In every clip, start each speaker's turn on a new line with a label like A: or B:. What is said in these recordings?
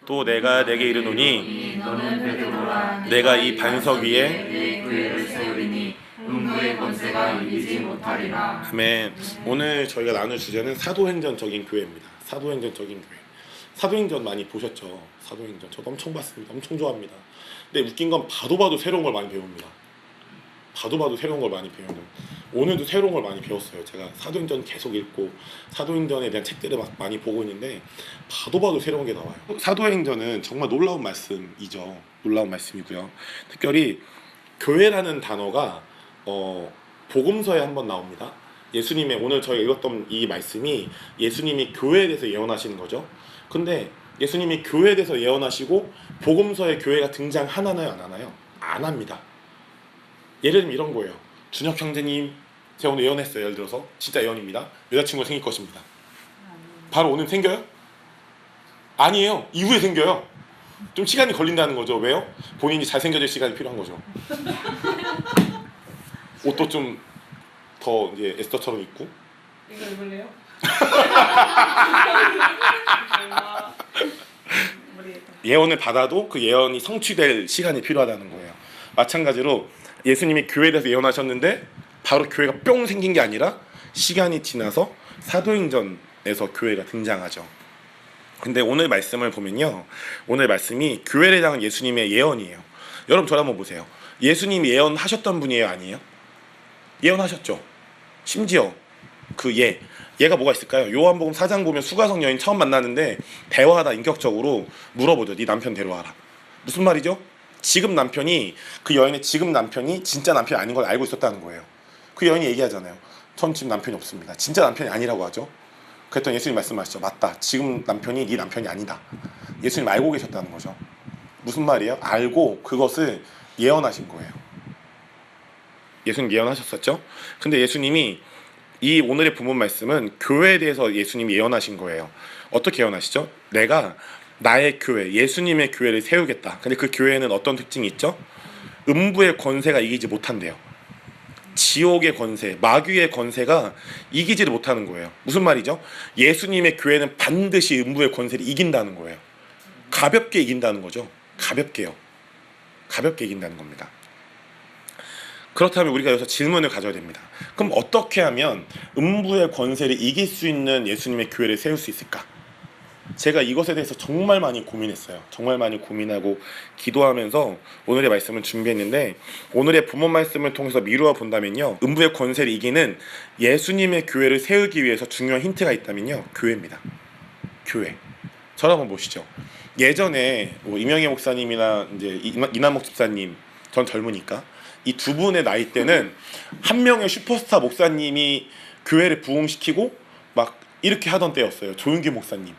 A: 또 내가 내게 이르노니
B: 너는 베드로라
A: 내가 이 반석 위에
B: 내 교회를 세우리니 음부의 권세가 이기지 못하리라.
A: 아멘. 오늘 저희가 나눌 주제는 사도행전적인 교회입니다. 사도행전적인 교회. 사도행전 많이 보셨죠? 사도행전 저도 엄청 봤습니다. 엄청 좋아합니다. 근데 웃긴 건 봐도 새로운 걸 많이 배웁니다. 봐도 새로운 걸 많이 배우는, 오늘도 새로운 걸 많이 배웠어요. 제가 사도행전 계속 읽고 사도행전에 대한 책들을 막 많이 보고 있는데 봐도 새로운 게 나와요. 사도행전은 정말 놀라운 말씀이죠. 놀라운 말씀이고요. 특별히 교회라는 단어가 복음서에 한번 나옵니다. 예수님의, 오늘 저희가 읽었던 이 말씀이 예수님이 교회에 대해서 예언하시는 거죠. 근데 예수님이 교회에 대해서 예언하시고 복음서에 교회가 등장하나요, 안 하나요? 안 합니다. 예를 들면 이런 거예요. 준혁 형제님, 제가 오늘 예언했어요. 예를 들어서 진짜 예언입니다. 여자친구가 생길 것입니다. 바로 오늘 생겨요? 아니에요. 이후에 생겨요. 좀 시간이 걸린다는 거죠. 왜요? 본인이 잘생겨질 시간이 필요한 거죠. 옷도 좀 더 이제 에스더처럼 입고.
C: 이거 입을래요?
A: 예언을 받아도 그 예언이 성취될 시간이 필요하다는 거예요. 마찬가지로 예수님이 교회에 대해서 예언하셨는데 바로 교회가 뿅 생긴 게 아니라 시간이 지나서 사도행전에서 교회가 등장하죠. 근데 오늘 말씀을 보면요, 오늘 말씀이 교회에 대한 예수님의 예언이에요. 여러분 저를 한번 보세요. 예수님이 예언하셨던 분이에요, 아니에요? 예언하셨죠. 심지어 그 얘가 뭐가 있을까요? 요한복음 4장 보면 수가성 여인 처음 만나는데 대화하다 인격적으로 물어보죠. 네 남편 데려와라. 무슨 말이죠? 지금 남편이, 그 여인의 지금 남편이 진짜 남편이 아닌 걸 알고 있었다는 거예요. 그 여인이 얘기하잖아요. 전 지금 남편이 없습니다. 진짜 남편이 아니라고 하죠. 그랬더니 예수님 말씀하시죠. 맞다. 지금 남편이 네 남편이 아니다. 예수님 알고 계셨다는 거죠. 무슨 말이에요? 알고 그것을 예언하신 거예요. 예수님 예언하셨었죠. 근데 예수님이 이 오늘의 본문 말씀은 교회에 대해서 예수님이 예언하신 거예요. 어떻게 예언하시죠? 내가 나의 교회, 예수님의 교회를 세우겠다. 근데 그 교회는 어떤 특징이 있죠? 음부의 권세가 이기지 못한대요. 지옥의 권세, 마귀의 권세가 이기지를 못하는 거예요. 무슨 말이죠? 예수님의 교회는 반드시 음부의 권세를 이긴다는 거예요. 가볍게 이긴다는 거죠. 가볍게요. 가볍게 이긴다는 겁니다. 그렇다면 우리가 여기서 질문을 가져야 됩니다. 그럼 어떻게 하면 음부의 권세를 이길 수 있는 예수님의 교회를 세울 수 있을까? 제가 이것에 대해서 정말 많이 고민했어요. 정말 많이 고민하고 기도하면서 오늘의 말씀을 준비했는데, 오늘의 본문 말씀을 통해서 미루어 본다면요, 음부의 권세를 이기는 예수님의 교회를 세우기 위해서 중요한 힌트가 있다면요, 교회입니다. 교회. 저를 한번 보시죠. 예전에 이명희 목사님이나 이제 이남목 집사님, 전 젊으니까 이 두 분의 나이 때는 한 명의 슈퍼스타 목사님이 교회를 부흥시키고 막 이렇게 하던 때였어요. 조윤기 목사님.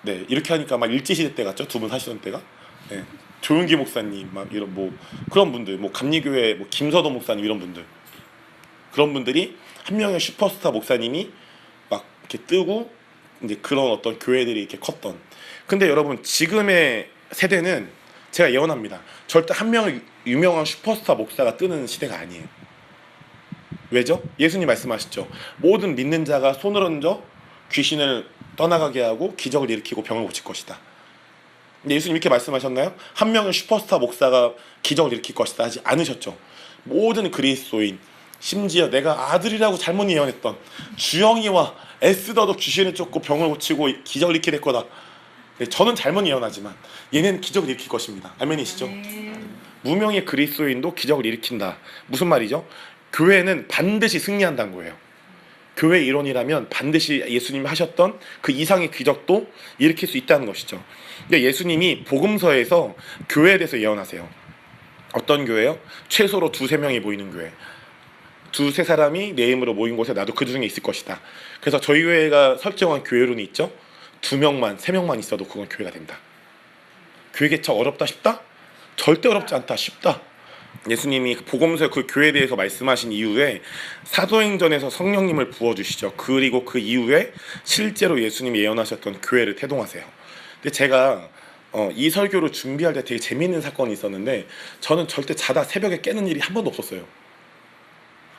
A: 네, 이렇게 하니까 막 일제시대 때 같죠? 두 분 사시던 때가. 네, 조윤기 목사님, 막 이런 뭐 그런 분들, 뭐 감리교회 뭐 김서도 목사님 이런 분들, 그런 분들이 한 명의 슈퍼스타 목사님이 막 이렇게 뜨고 이제 그런 어떤 교회들이 이렇게 컸던. 근데 여러분 지금의 세대는 제가 예언합니다. 절대 한 명의 유명한 슈퍼스타 목사가 뜨는 시대가 아니에요. 왜죠? 예수님 말씀하셨죠. 모든 믿는 자가 손을 얹어 귀신을 떠나가게 하고 기적을 일으키고 병을 고칠 것이다. 근데 예수님 이렇게 말씀하셨나요? 한 명의 슈퍼스타 목사가 기적을 일으킬 것이다 하지 않으셨죠. 모든 그리스도인, 심지어 내가 아들이라고 잘못 예언했던 주영이와 에스더도 귀신을 쫓고 병을 고치고 기적을 일으킬 거다. 저는 잘못 예언하지만 얘는 기적을 일으킬 것입니다. 아멘이시죠? 무명의 그리스도인도 기적을 일으킨다. 무슨 말이죠? 교회는 반드시 승리한다는 거예요. 교회 이론이라면 반드시 예수님이 하셨던 그 이상의 기적도 일으킬 수 있다는 것이죠. 근데 예수님이 복음서에서 교회에 대해서 예언하세요. 어떤 교회요? 최소로 2-3명이 모이는 교회. 2-3 사람이 내 이름으로 모인 곳에 나도 그 중에 있을 것이다. 그래서 저희 교회가 설정한 교회론이 있죠. 2명만, 3명만 있어도 그건 교회가 된다. 교회 개척 어렵다 싶다? 절대 어렵지 않다, 쉽다. 예수님이 복음서에 그 교회에 대해서 말씀하신 이후에 사도행전에서 성령님을 부어주시죠. 그리고 그 이후에 실제로 예수님이 예언하셨던 교회를 태동하세요. 근데 제가 이 설교를 준비할 때 되게 재미있는 사건이 있었는데, 저는 절대 자다 새벽에 깨는 일이 한 번도 없었어요.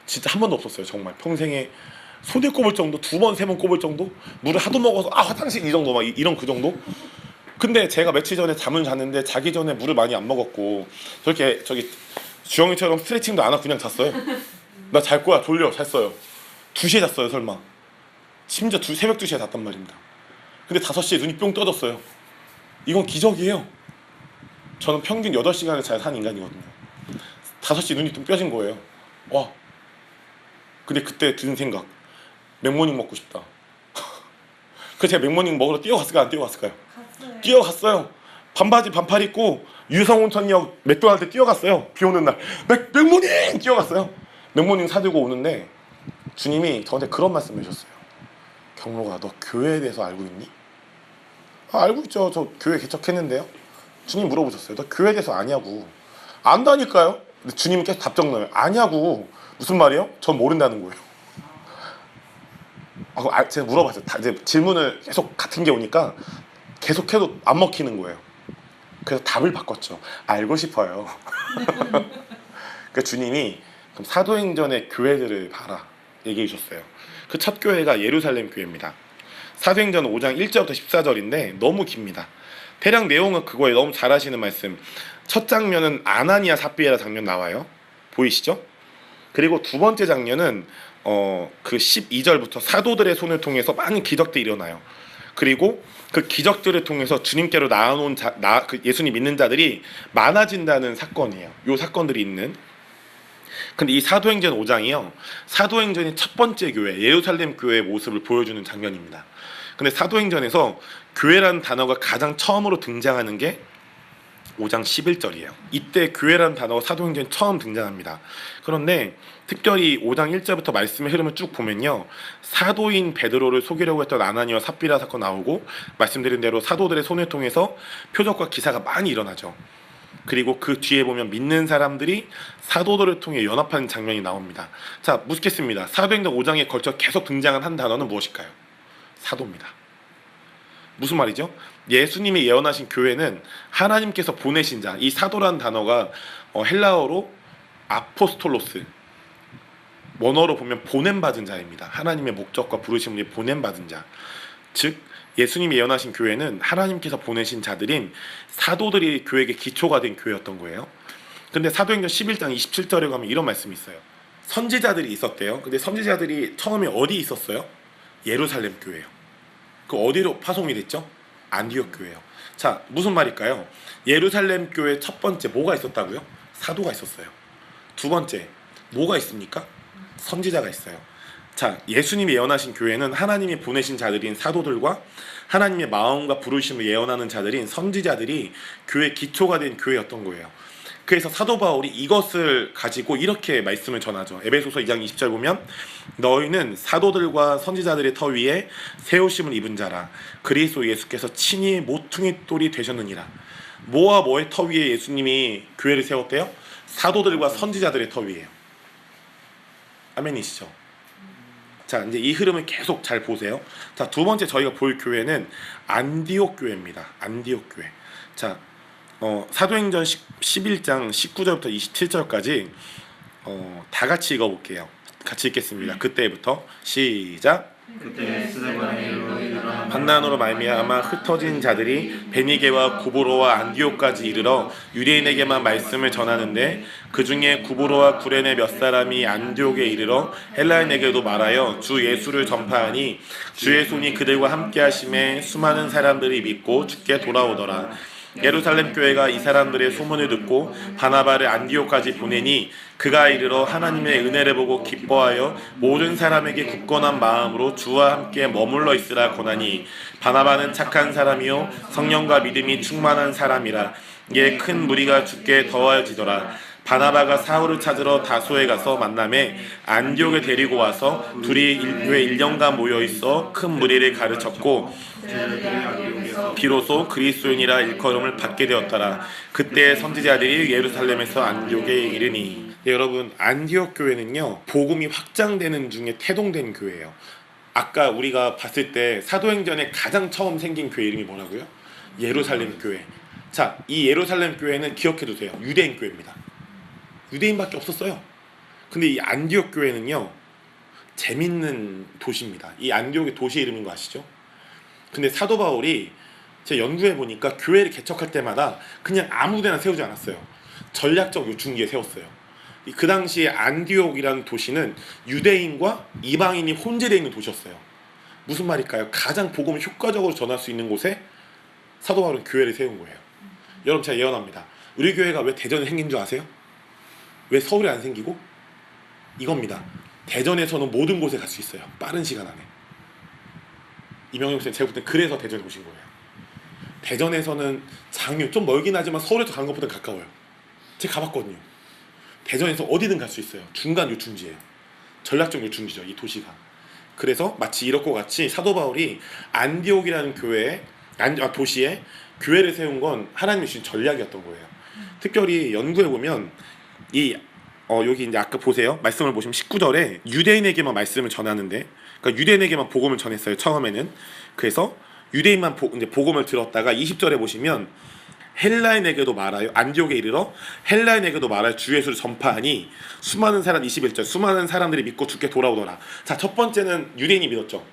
A: 진짜 한 번도 없었어요. 정말 평생에 손에 꼽을 정도, 2번 3번 꼽을 정도, 물을 하도 먹어서 화장실 이 정도, 막 이런 그 정도. 근데 제가 며칠 전에 잠을 잤는데 자기 전에 물을 많이 안 먹었고 저렇게 저기 주영이처럼 스트레칭도 안 하고 그냥 잤어요. 나 잘 거야 졸려 잤어요. 2시에 잤어요 설마. 심지어 새벽 2시에 잤단 말입니다. 근데 5시에 눈이 뿅 떠졌어요. 이건 기적이에요. 저는 평균 8시간을 잘 산 인간이거든요. 5시에 눈이 좀 펴진 거예요. 와. 근데 그때 든 생각, 맥모닝 먹고 싶다. 그래서 제가 맥모닝 먹으러 뛰어갔을까요? 안 뛰어갔을까요?
B: 갔어요.
A: 뛰어갔어요. 반바지 반팔 입고 유성온천역 맥도날드 뛰어갔어요. 비 오는 날 맥모닝 뛰어갔어요. 맥모닝 사들고 오는데 주님이 저한테 그런 말씀을 해주셨어요. 경로가 너 교회에 대해서 알고 있니? 아, 알고 있죠. 저 교회 개척했는데요. 주님 물어보셨어요. 너 교회에 대해서 아냐고. 안다니까요. 근데 주님은 계속 답장 넣어요. 아냐고. 무슨 말이에요? 전 모른다는 거예요. 제가 물어봤어요. 이제 질문을 계속 같은 게 오니까 계속해도 안 먹히는 거예요. 그래서 답을 바꿨죠. 알고 싶어요. 그러니까 주님이 그럼 사도행전의 교회들을 봐라 얘기해 주셨어요. 그 첫 교회가 예루살렘 교회입니다. 사도행전 5장 1절부터 14절인데 너무 깁니다. 대략 내용은 그거에 너무 잘 아시는 말씀. 첫 장면은 아나니아 삽비라 장면 나와요. 보이시죠? 그리고 두 번째 장면은 그 12절부터 사도들의 손을 통해서 많은 기적들이 일어나요. 그리고 그 기적들을 통해서 주님께로 나아온 그 예수님 믿는 자들이 많아진다는 사건이에요. 요 사건들이 있는. 근데 이 사도행전 5장이요. 사도행전의 첫 번째 교회, 예루살렘 교회의 모습을 보여주는 장면입니다. 근데 사도행전에서 교회라는 단어가 가장 처음으로 등장하는 게 5장 11절이에요. 이때 교회라는 단어가 사도행전에 처음 등장합니다. 그런데 특별히 5장 1절부터 말씀의 흐름을 쭉 보면요. 사도인 베드로를 속이려고 했던 아나니와 삽비라 사건 나오고 말씀드린 대로 사도들의 손을 통해서 표적과 기사가 많이 일어나죠. 그리고 그 뒤에 보면 믿는 사람들이 사도들을 통해 연합하는 장면이 나옵니다. 자, 묻겠습니다. 사도행전 5장에 걸쳐 계속 등장한 한 단어는 무엇일까요? 사도입니다. 무슨 말이죠? 예수님이 예언하신 교회는 하나님께서 보내신 자, 이 사도라는 단어가 헬라어로 아포스톨로스, 원어로 보면 보냄받은 자입니다. 하나님의 목적과 부르심을 보냄받은 자. 즉 예수님이 예언하신 교회는 하나님께서 보내신 자들인 사도들이 교회의 기초가 된 교회였던 거예요. 근데 사도행전 11장 27절에 가면 이런 말씀이 있어요. 선지자들이 있었대요. 근데 선지자들이 처음에 어디 있었어요? 예루살렘 교회요. 그 어디로 파송이 됐죠? 안디옥 교회요. 자, 무슨 말일까요? 예루살렘 교회 첫 번째 뭐가 있었다고요? 사도가 있었어요. 두 번째 뭐가 있습니까? 선지자가 있어요. 자, 예수님이 예언하신 교회는 하나님이 보내신 자들인 사도들과 하나님의 마음과 부르심을 예언하는 자들인 선지자들이 교회의 기초가 된 교회였던 거예요. 그래서 사도 바울이 이것을 가지고 이렇게 말씀을 전하죠. 에베소서 2장 20절 보면 너희는 사도들과 선지자들의 터 위에 세우심을 입은 자라. 그리스도 예수께서 친히 모퉁이 돌이 되셨느니라. 뭐와 뭐의 터 위에 예수님이 교회를 세웠대요? 사도들과 선지자들의 터 위에요. 아멘이시죠? 자, 이제 이 흐름을 계속 잘 보세요. 자, 두 번째 저희가 볼 교회는 안디옥 교회입니다. 안디옥 교회. 자, 사도행전 11장 19절부터 27절까지 다 같이 읽어볼게요. 같이 읽겠습니다. 그때부터 시작.
B: 그때 스데반의 일로 일어난
A: 반난으로 말미암아 흩어진 자들이 베니게와 구브로와 안디옥까지 이르러 유대인에게만 말씀을 전하는데 그 중에 구브로와 구레네 몇 사람이 안디옥에 이르러 헬라인에게도 말하여 주 예수를 전파하니 주의 손이 그들과 함께하심에 수많은 사람들이 믿고 주께 돌아오더라. 예루살렘 교회가 이 사람들의 소문을 듣고 바나바를 안디옥까지 보내니 그가 이르러 하나님의 은혜를 보고 기뻐하여 모든 사람에게 굳건한 마음으로 주와 함께 머물러 있으라 권하니 바나바는 착한 사람이요 성령과 믿음이 충만한 사람이라. 이에 큰 무리가 주께 더하여지더라. 바나바가 사울을 찾으러 다소에 가서 만남에 안디옥에 데리고 와서 둘이 교회 1년간 모여있어 큰 무리를 가르쳤고 비로소 그리스도인이라 일컬음을 받게 되었더라. 그때 선지자들이 예루살렘에서 안디옥에 이르니. 네, 여러분, 안디옥 교회는요 복음이 확장되는 중에 태동된 교회예요. 아까 우리가 봤을 때 사도행전에 가장 처음 생긴 교회 이름이 뭐라고요? 예루살렘 교회. 자, 이 예루살렘 교회는 기억해두세요. 유대인 교회입니다. 유대인밖에 없었어요. 근데 이 안디옥 교회는요 재밌는 도시입니다. 이 안디옥의 도시 이름인 거 아시죠? 근데 사도 바울이 제가 연구해 보니까 교회를 개척할 때마다 그냥 아무데나 세우지 않았어요. 전략적 요충지에 세웠어요. 그 당시에 안디옥이라는 도시는 유대인과 이방인이 혼재되어 있는 도시였어요. 무슨 말일까요? 가장 복음을 효과적으로 전할 수 있는 곳에 사도 바울은 교회를 세운 거예요. 여러분, 제가 예언합니다. 우리 교회가 왜 대전에 생긴 줄 아세요? 왜 서울에 안 생기고? 이겁니다. 대전에서는 모든 곳에 갈 수 있어요. 빠른 시간 안에. 이명용 선생님, 제가 볼 땐 그래서 대전에 오신 거예요. 대전에서는 장유 좀 멀긴 하지만 서울에서 가는 것보다 가까워요. 제가 가봤거든요. 대전에서 어디든 갈 수 있어요. 중간 요충지예요. 전략적 요충지죠, 이 도시가. 그래서 마치 이렇고 같이 사도 바울이 안디옥이라는 도시에 교회를 세운 건 하나님이 주신 전략이었던 거예요. 특별히 연구해 보면 여기 이제 아까 보세요. 말씀을 보시면 19절에 유대인에게만 말씀을 전하는데, 그러니까 유대인에게만 복음을 전했어요. 처음에는. 그래서 유대인만 이제 복음을 들었다가 20절에 보시면 헬라인에게도 말하여 안디옥에 이르러 헬라인에게도 말하여 주 예수를 전파하니 수많은 사람 21절 수많은 사람들이 믿고 주께 돌아오더라. 자, 첫 번째는 유대인이 믿었죠.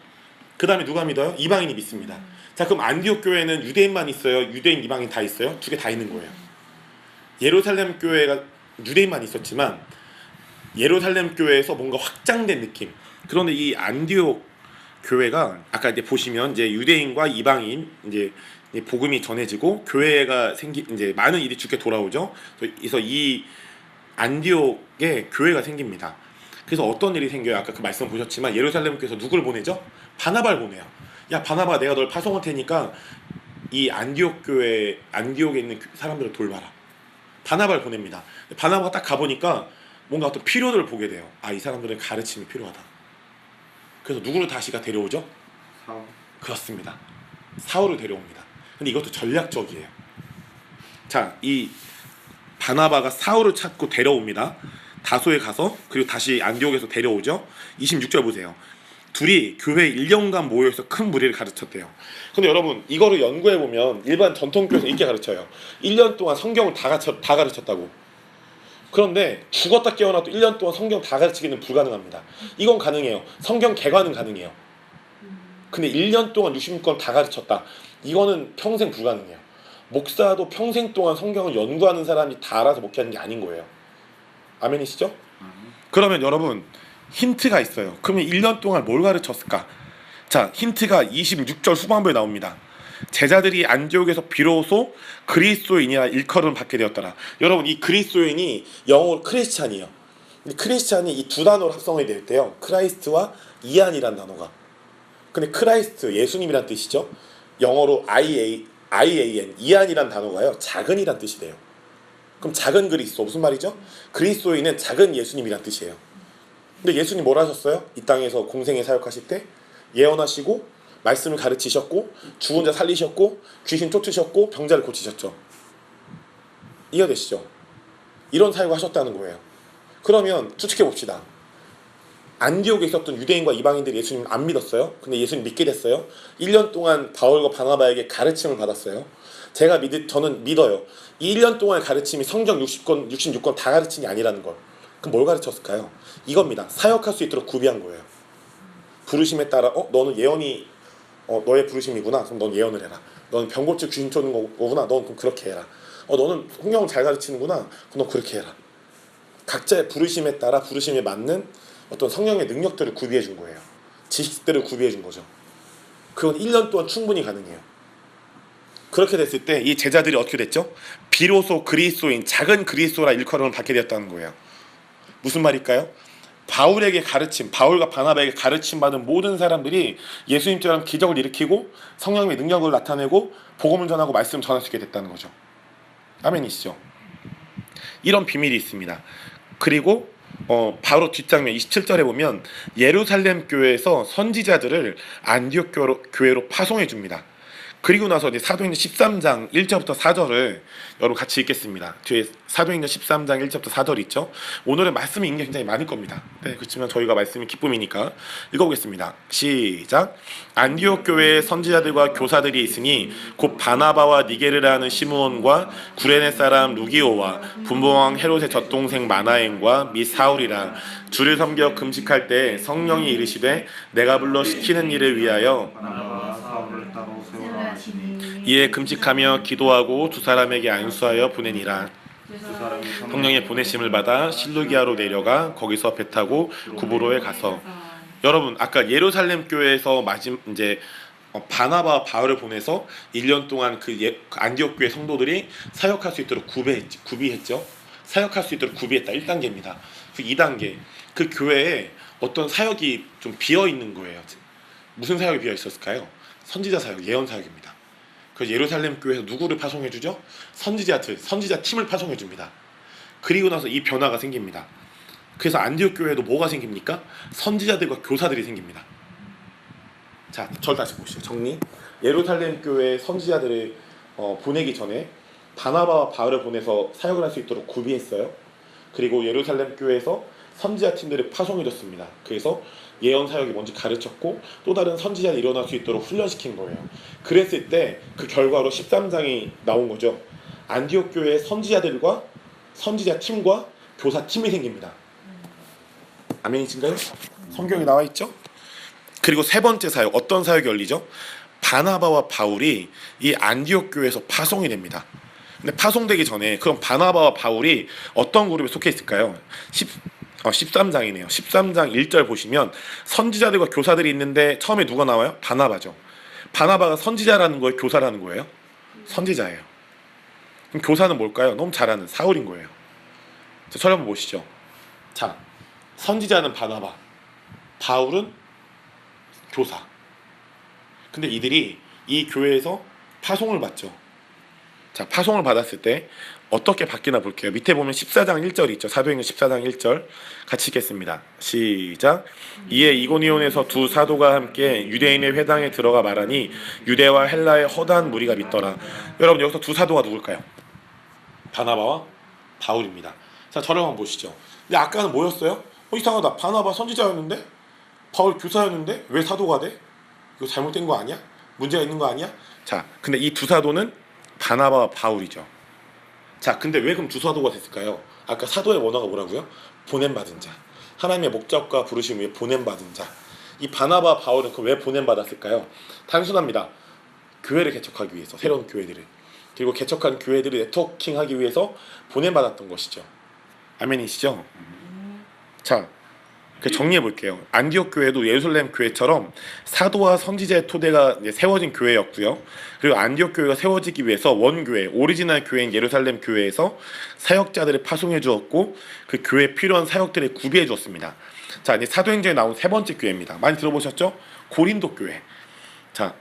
A: 그 다음에 누가 믿어요? 이방인이 믿습니다. 자, 그럼 안디옥 교회는 유대인만 있어요? 유대인, 이방인 다 있어요? 두 개 다 있는 거예요. 예루살렘 교회가 유대인만 있었지만 예루살렘 교회에서 뭔가 확장된 느낌. 그런데 이 안디옥 교회가 아까 이제 보시면 이제 유대인과 이방인 이제 복음이 전해지고 교회가 이제 많은 일이 주께 돌아오죠. 그래서 이 안디옥에 교회가 생깁니다. 그래서 어떤 일이 생겨요? 아까 그 말씀 보셨지만 예루살렘 교회에서 누굴 보내죠? 바나바를 보내요. 야, 바나바, 내가 널 파송할 테니까 이 안디옥 안디옥에 있는 사람들을 돌봐라. 바나바를 보냅니다. 바나바가 딱 가보니까 뭔가 어떤 필요들을 보게 돼요. 아, 이 사람들은 가르침이 필요하다. 그래서 누구를 다시가 데려오죠?
B: 사울.
A: 그렇습니다. 사울을 데려옵니다. 근데 이것도 전략적이에요. 자, 이 바나바가 사울을 찾고 데려옵니다. 다소에 가서, 그리고 다시 안디옥에서 데려오죠. 26절 보세요. 둘이 교회 1년간 모여서 큰 무리를 가르쳤대요. 근데 여러분, 이거를 연구해보면 일반 전통교회에서 이렇게 가르쳐요. 1년 동안 성경을 다 가르쳤다고. 그런데 죽었다 깨어나도 1년 동안 성경 다 가르치기는 불가능합니다. 이건 가능해요. 성경 개관은 가능해요. 근데 1년 동안 66권 다 가르쳤다. 이거는 평생 불가능해요. 목사도 평생 동안 성경을 연구하는 사람이 다 알아서 목회하는 게 아닌 거예요. 아멘이시죠? 그러면 여러분, 힌트가 있어요. 그러면 1년 동안 뭘 가르쳤을까? 자, 힌트가 26절 후반부에 나옵니다. 제자들이 안디옥에서 비로소 그리스도인이라 일컬음을 받게 되었더라. 여러분, 이 그리스도인이 영어로 크리스찬이에요. 크리스찬이 이 두 단어로 합성이 될 때요, 크라이스트와 이안이란 단어가. 근데 크라이스트, 예수님이란 뜻이죠. 영어로 IAN, 이안이란 단어가요, 작은이란 뜻이 돼요. 그럼 작은 그리스도, 무슨 말이죠? 그리스도인은 작은 예수님이란 뜻이에요. 근데 예수님 뭘 하셨어요? 이 땅에서 공생애 사역하실 때 예언하시고 말씀을 가르치셨고 죽은 자 살리셨고 귀신 쫓으셨고 병자를 고치셨죠. 이해되시죠? 이런 사역을 하셨다는 거예요. 그러면 추측해 봅시다. 안디옥에 있었던 유대인과 이방인들이 예수님을 안 믿었어요. 근데 예수님 믿게 됐어요. 1년 동안 바울과 바나바에게 가르침을 받았어요. 저는 믿어요. 이 1년 동안의 가르침이 성경 66권 다 가르친 게 아니라는 걸. 그럼 뭘 가르쳤을까요? 이겁니다. 사역할 수 있도록 구비한 거예요. 부르심에 따라 너는 예언이 너의 부르심이구나. 그럼 넌 예언을 해라. 너는 병 고치 귀신 쫓는 거구나. 넌 그럼 그렇게 해라. 너는 성경을 잘 가르치는구나. 그럼 넌 그렇게 해라. 각자의 부르심에 따라 부르심에 맞는 어떤 성령의 능력들을 구비해 준 거예요. 지식들을 구비해 준 거죠. 그건 1년 동안 충분히 가능해요. 그렇게 됐을 때 이 제자들이 어떻게 됐죠? 비로소 그리스도인, 작은 그리스도라 일컬음을 받게 되었다는 거예요. 무슨 말일까요? 바울과 바나바에게 가르침 받은 모든 사람들이 예수님처럼 기적을 일으키고 성령의 능력을 나타내고 복음을 전하고 말씀을 전할 수 있게 됐다는 거죠. 아멘이시죠? 이런 비밀이 있습니다. 그리고 바로 뒷장면 27절에 보면 예루살렘 교회에서 선지자들을 안디옥 교회로 파송해 줍니다. 그리고 나서 이제 사도행전 13장 1절부터 4절을 여러분 같이 읽겠습니다. 뒤에 사도행전 13장 1절부터 4절 있죠. 오늘은 말씀이 읽는 게 굉장히 많을 겁니다. 네, 그렇지만 저희가 말씀이 기쁨이니까 읽어보겠습니다. 시작. 안디옥 교회에 선지자들과 교사들이 있으니 곧 바나바와 니게르라는 시므온과 구레네 사람 루기오와 분봉왕 헤롯의 젖동생 마나엔과 및 사울이라. 주를 섬겨 금식할 때 성령이 이르시되 내가 불러 시키는 일을 위하여
B: 바나바와 사울을 따로 세우라. 하시니
A: 이에 금식하며 기도하고 두 사람에게 안수하여 보내니라.
B: 두 사람이
A: 성령의 보내심을 받아 실루기아로 내려가 거기서 배 타고 구브로에 가서 여러분 아까 예루살렘 교회에서 이제 바나바와 바울을 보내서 1년 동안 그 안디옥 교회 성도들이 사역할 수 있도록 구비했죠. 사역할 수 있도록 구비했다. 1단계입니다. 그 2단계 그 교회에 어떤 사역이 좀 비어 있는 거예요. 무슨 사역이 비어 있었을까요? 선지자 사역, 예언 사역입니다. 그래서 예루살렘 교회에서 누구를 파송해 주죠? 선지자 팀을 파송해 줍니다. 그리고 나서 이 변화가 생깁니다. 그래서 안디옥 교회에도 뭐가 생깁니까? 선지자들과 교사들이 생깁니다. 자, 절 다시 보시죠. 정리. 예루살렘 교회 선지자들을 보내기 전에 바나바와 바울을 보내서 사역을 할 수 있도록 구비했어요. 그리고 예루살렘 교회에서 선지자 팀들을 파송해줬습니다. 그래서 예언 사역이 뭔지 가르쳤고 또 다른 선지자가 일어날 수 있도록 훈련시킨 거예요. 그랬을 때 그 결과로 13장이 나온 거죠. 안디옥 교회의 선지자들과 선지자 팀과 교사 팀이 생깁니다. 아멘이신가요? 성경에 나와 있죠? 그리고 세 번째 사역, 어떤 사역이 열리죠? 바나바와 바울이 이 안디옥 교회에서 파송이 됩니다. 근데 파송되기 전에 그럼 바나바와 바울이 어떤 그룹에 속해 있을까요? 13장이네요. 13장 1절 보시면 선지자들과 교사들이 있는데 처음에 누가 나와요? 바나바죠. 바나바가 선지자라는 거예요? 교사라는 거예요? 선지자예요. 그럼 교사는 뭘까요? 너무 잘 아는 사울인 거예요. 자, 저를 한번 보시죠. 자, 선지자는 바나바, 바울은 교사. 근데 이들이 이 교회에서 파송을 받죠. 자, 파송을 받았을 때 어떻게 바뀌나 볼게요. 밑에 보면 14장 1절이 있죠. 사도행전 14장 1절 같이 읽겠습니다. 시작. 이에 이고니온에서 두 사도가 함께 유대인의 회당에 들어가 말하니 유대와 헬라의 허다한 무리가 믿더라. 여러분 여기서 두 사도가 누굴까요? 바나바와 바울입니다. 자, 저를 한번 보시죠. 근데 아까는 뭐였어요? 이상하다. 바나바 선지자였는데 바울 교사였는데 왜 사도가 돼? 이거 잘못된 거 아니야? 문제가 있는 거 아니야? 자, 근데 이 두 사도는 바나바와 바울이죠. 자, 근데 왜 그럼 두 사도가 됐을까요? 아까 사도의 원어가 뭐라고요? 보냄받은 자. 하나님의 목적과 부르심 위에 보냄받은 자. 이 바나바 바울은 그 왜 보냄받았을까요? 단순합니다. 교회를 개척하기 위해서, 새로운 교회들을. 그리고 개척한 교회들을 네트워킹하기 위해서 보냄받았던 것이죠. 아멘이시죠? 자, 정리해 볼게요. 안디옥 교회도 예루살렘 교회처럼 사도와 선지자의 토대가 세워진 교회였고요. 그리고 안디옥 교회가 세워지기 위해서 원교회, 오리지널 교회인 예루살렘 교회에서 사역자들을 파송해 주었고 그 교회에 필요한 사역들을 구비해 주었습니다. 자, 이제 사도행전에 나온 세 번째 교회입니다. 많이 들어보셨죠? 고린도 교회. 자,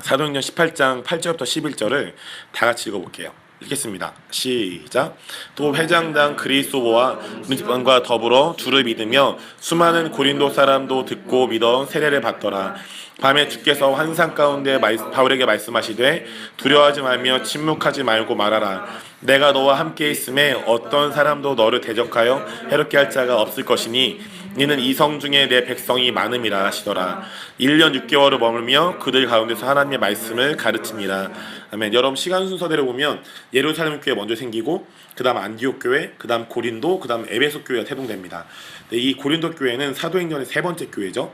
A: 사도행전 18장 8절부터 11절을 다 같이 읽어볼게요. 읽겠습니다. 시작. 또 회장당 그리스도와 문집관과 더불어 주를 믿으며 수많은 고린도 사람도 듣고 믿어 세례를 받더라. 밤에 주께서 환상 가운데 바울에게 말씀하시되 두려워하지 말며 침묵하지 말고 말하라. 내가 너와 함께 있음에 어떤 사람도 너를 대적하여 해롭게 할 자가 없을 것이니 이는 이성 중에 내 백성이 많음이라 하시더라. 1년 6개월을 머물며 그들 가운데서 하나님의 말씀을 가르치니라. 아멘. 여러분 시간 순서대로 보면 예루살렘 교회 먼저 생기고 그 다음 안디옥 교회, 그 다음 고린도, 그 다음 에베소 교회가 태동됩니다. 이 고린도 교회는 사도행전의 세 번째 교회죠.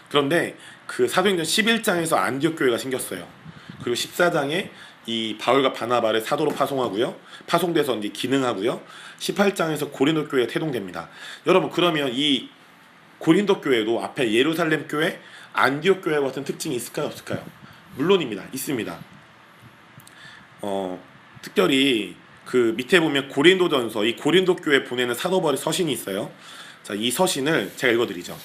A: 그런데 그 사도행전 11장에서 안디옥 교회가 생겼어요. 그리고 14장에 이 바울과 바나바를 사도로 파송하고요. 파송돼서 이제 기능하고요. 18장에서 고린도 교회가 태동됩니다. 여러분 그러면 이 고린도 교회도 앞에 예루살렘 교회, 안디옥 교회 같은 특징이 있을까요, 없을까요? 물론입니다. 있습니다. 특별히 그 밑에 보면 고린도전서, 이 고린도 교회 보내는 사도 바울의 서신이 있어요. 자, 이 서신을 제가 읽어드리죠.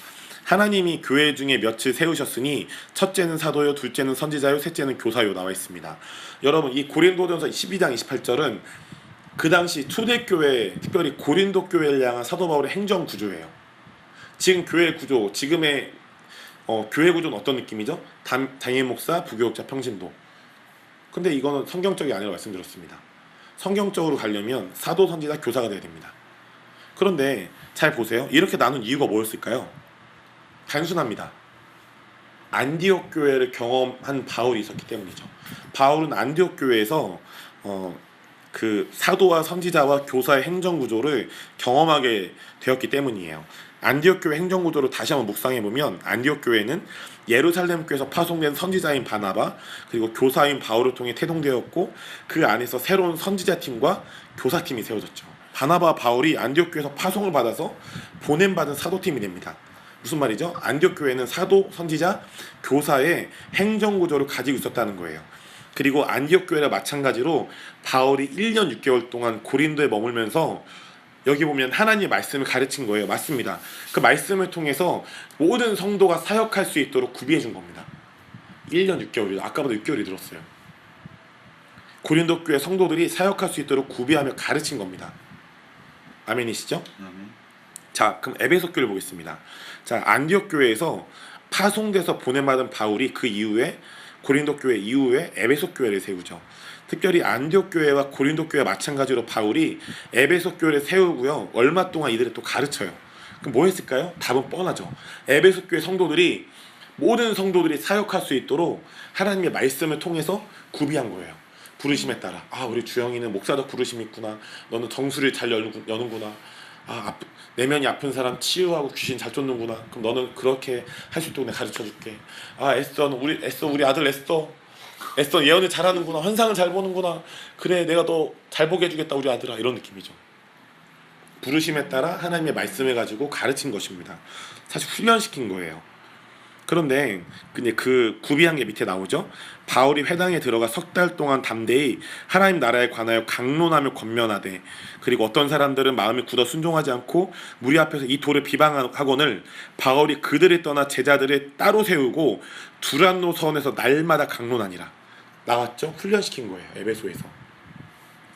A: 하나님이 교회 중에 몇을 세우셨으니 첫째는 사도요, 둘째는 선지자요, 셋째는 교사요 나와 있습니다. 여러분 이 고린도전서 12장 28절은 그 당시 초대교회, 특별히 고린도 교회를 향한 사도 바울의 행정 구조예요. 지금 교회 구조, 지금의 교회 구조는 어떤 느낌이죠? 담임 목사, 부교육자, 평신도. 근데 이거는 성경적이 아니라고 말씀드렸습니다. 성경적으로 가려면 사도, 선지자, 교사가 돼야 됩니다. 그런데 잘 보세요. 이렇게 나눈 이유가 뭐였을까요? 단순합니다. 안디옥 교회를 경험한 바울이 있었기 때문이죠. 바울은 안디옥 교회에서 그 사도와 선지자와 교사의 행정 구조를 경험하게 되었기 때문이에요. 안디옥 교회 행정 구조를 다시 한번 묵상해 보면 안디옥 교회는 예루살렘 교회에서 파송된 선지자인 바나바 그리고 교사인 바울을 통해 태동되었고 그 안에서 새로운 선지자 팀과 교사 팀이 세워졌죠. 바나바 바울이 안디옥 교회에서 파송을 받아서 보냄받은 사도팀이 됩니다. 무슨 말이죠? 안디옥 교회는 사도, 선지자, 교사의 행정 구조를 가지고 있었다는 거예요. 그리고 안디옥 교회와 마찬가지로 바울이 1년 6개월 동안 고린도에 머물면서 여기 보면 하나님의 말씀을 가르친 거예요. 맞습니다. 그 말씀을 통해서 모든 성도가 사역할 수 있도록 구비해 준 겁니다. 1년 6개월이요. 아까보다 6개월이 늘었어요. 고린도 교회 성도들이 사역할 수 있도록 구비하며 가르친 겁니다. 아멘이시죠? 자, 그럼 에베소 교회를 보겠습니다. 자, 안디옥 교회에서 파송돼서 보냄받은 바울이 그 이후에 고린도 교회 이후에 에베소 교회를 세우죠. 특별히 안디옥 교회와 고린도 교회와 마찬가지로 바울이 에베소 교회를 세우고요. 얼마 동안 이들을 또 가르쳐요. 그럼 뭐 했을까요? 답은 뻔하죠. 에베소 교회 성도들이 모든 성도들이 사역할 수 있도록 하나님의 말씀을 통해서 구비한 거예요. 부르심에 따라 우리 주영이는 목사적 부르심이 있구나. 너는 정수를 잘 여는구나. 내면이 아픈 사람 치유하고 귀신 잘 쫓는구나. 그럼 너는 그렇게 할 수 있도록 내가 가르쳐줄게. 에스더는 우리 아들 에스더 예언을 잘하는구나. 환상을 잘 보는구나. 그래 내가 너 잘 보게 해주겠다 우리 아들아. 이런 느낌이죠. 부르심에 따라 하나님의 말씀을 가지고 가르친 것입니다. 사실 훈련시킨 거예요. 그런데 그 구비한 게 밑에 나오죠. 바울이 회당에 들어가 석 달 동안 담대히 하나님 나라에 관하여 강론하며 권면하되 그리고 어떤 사람들은 마음이 굳어 순종하지 않고 무리 앞에서 이 도를 비방하거늘 바울이 그들을 떠나 제자들을 따로 세우고 두란노 선에서 날마다 강론하니라. 나왔죠? 훈련시킨 거예요. 에베소에서.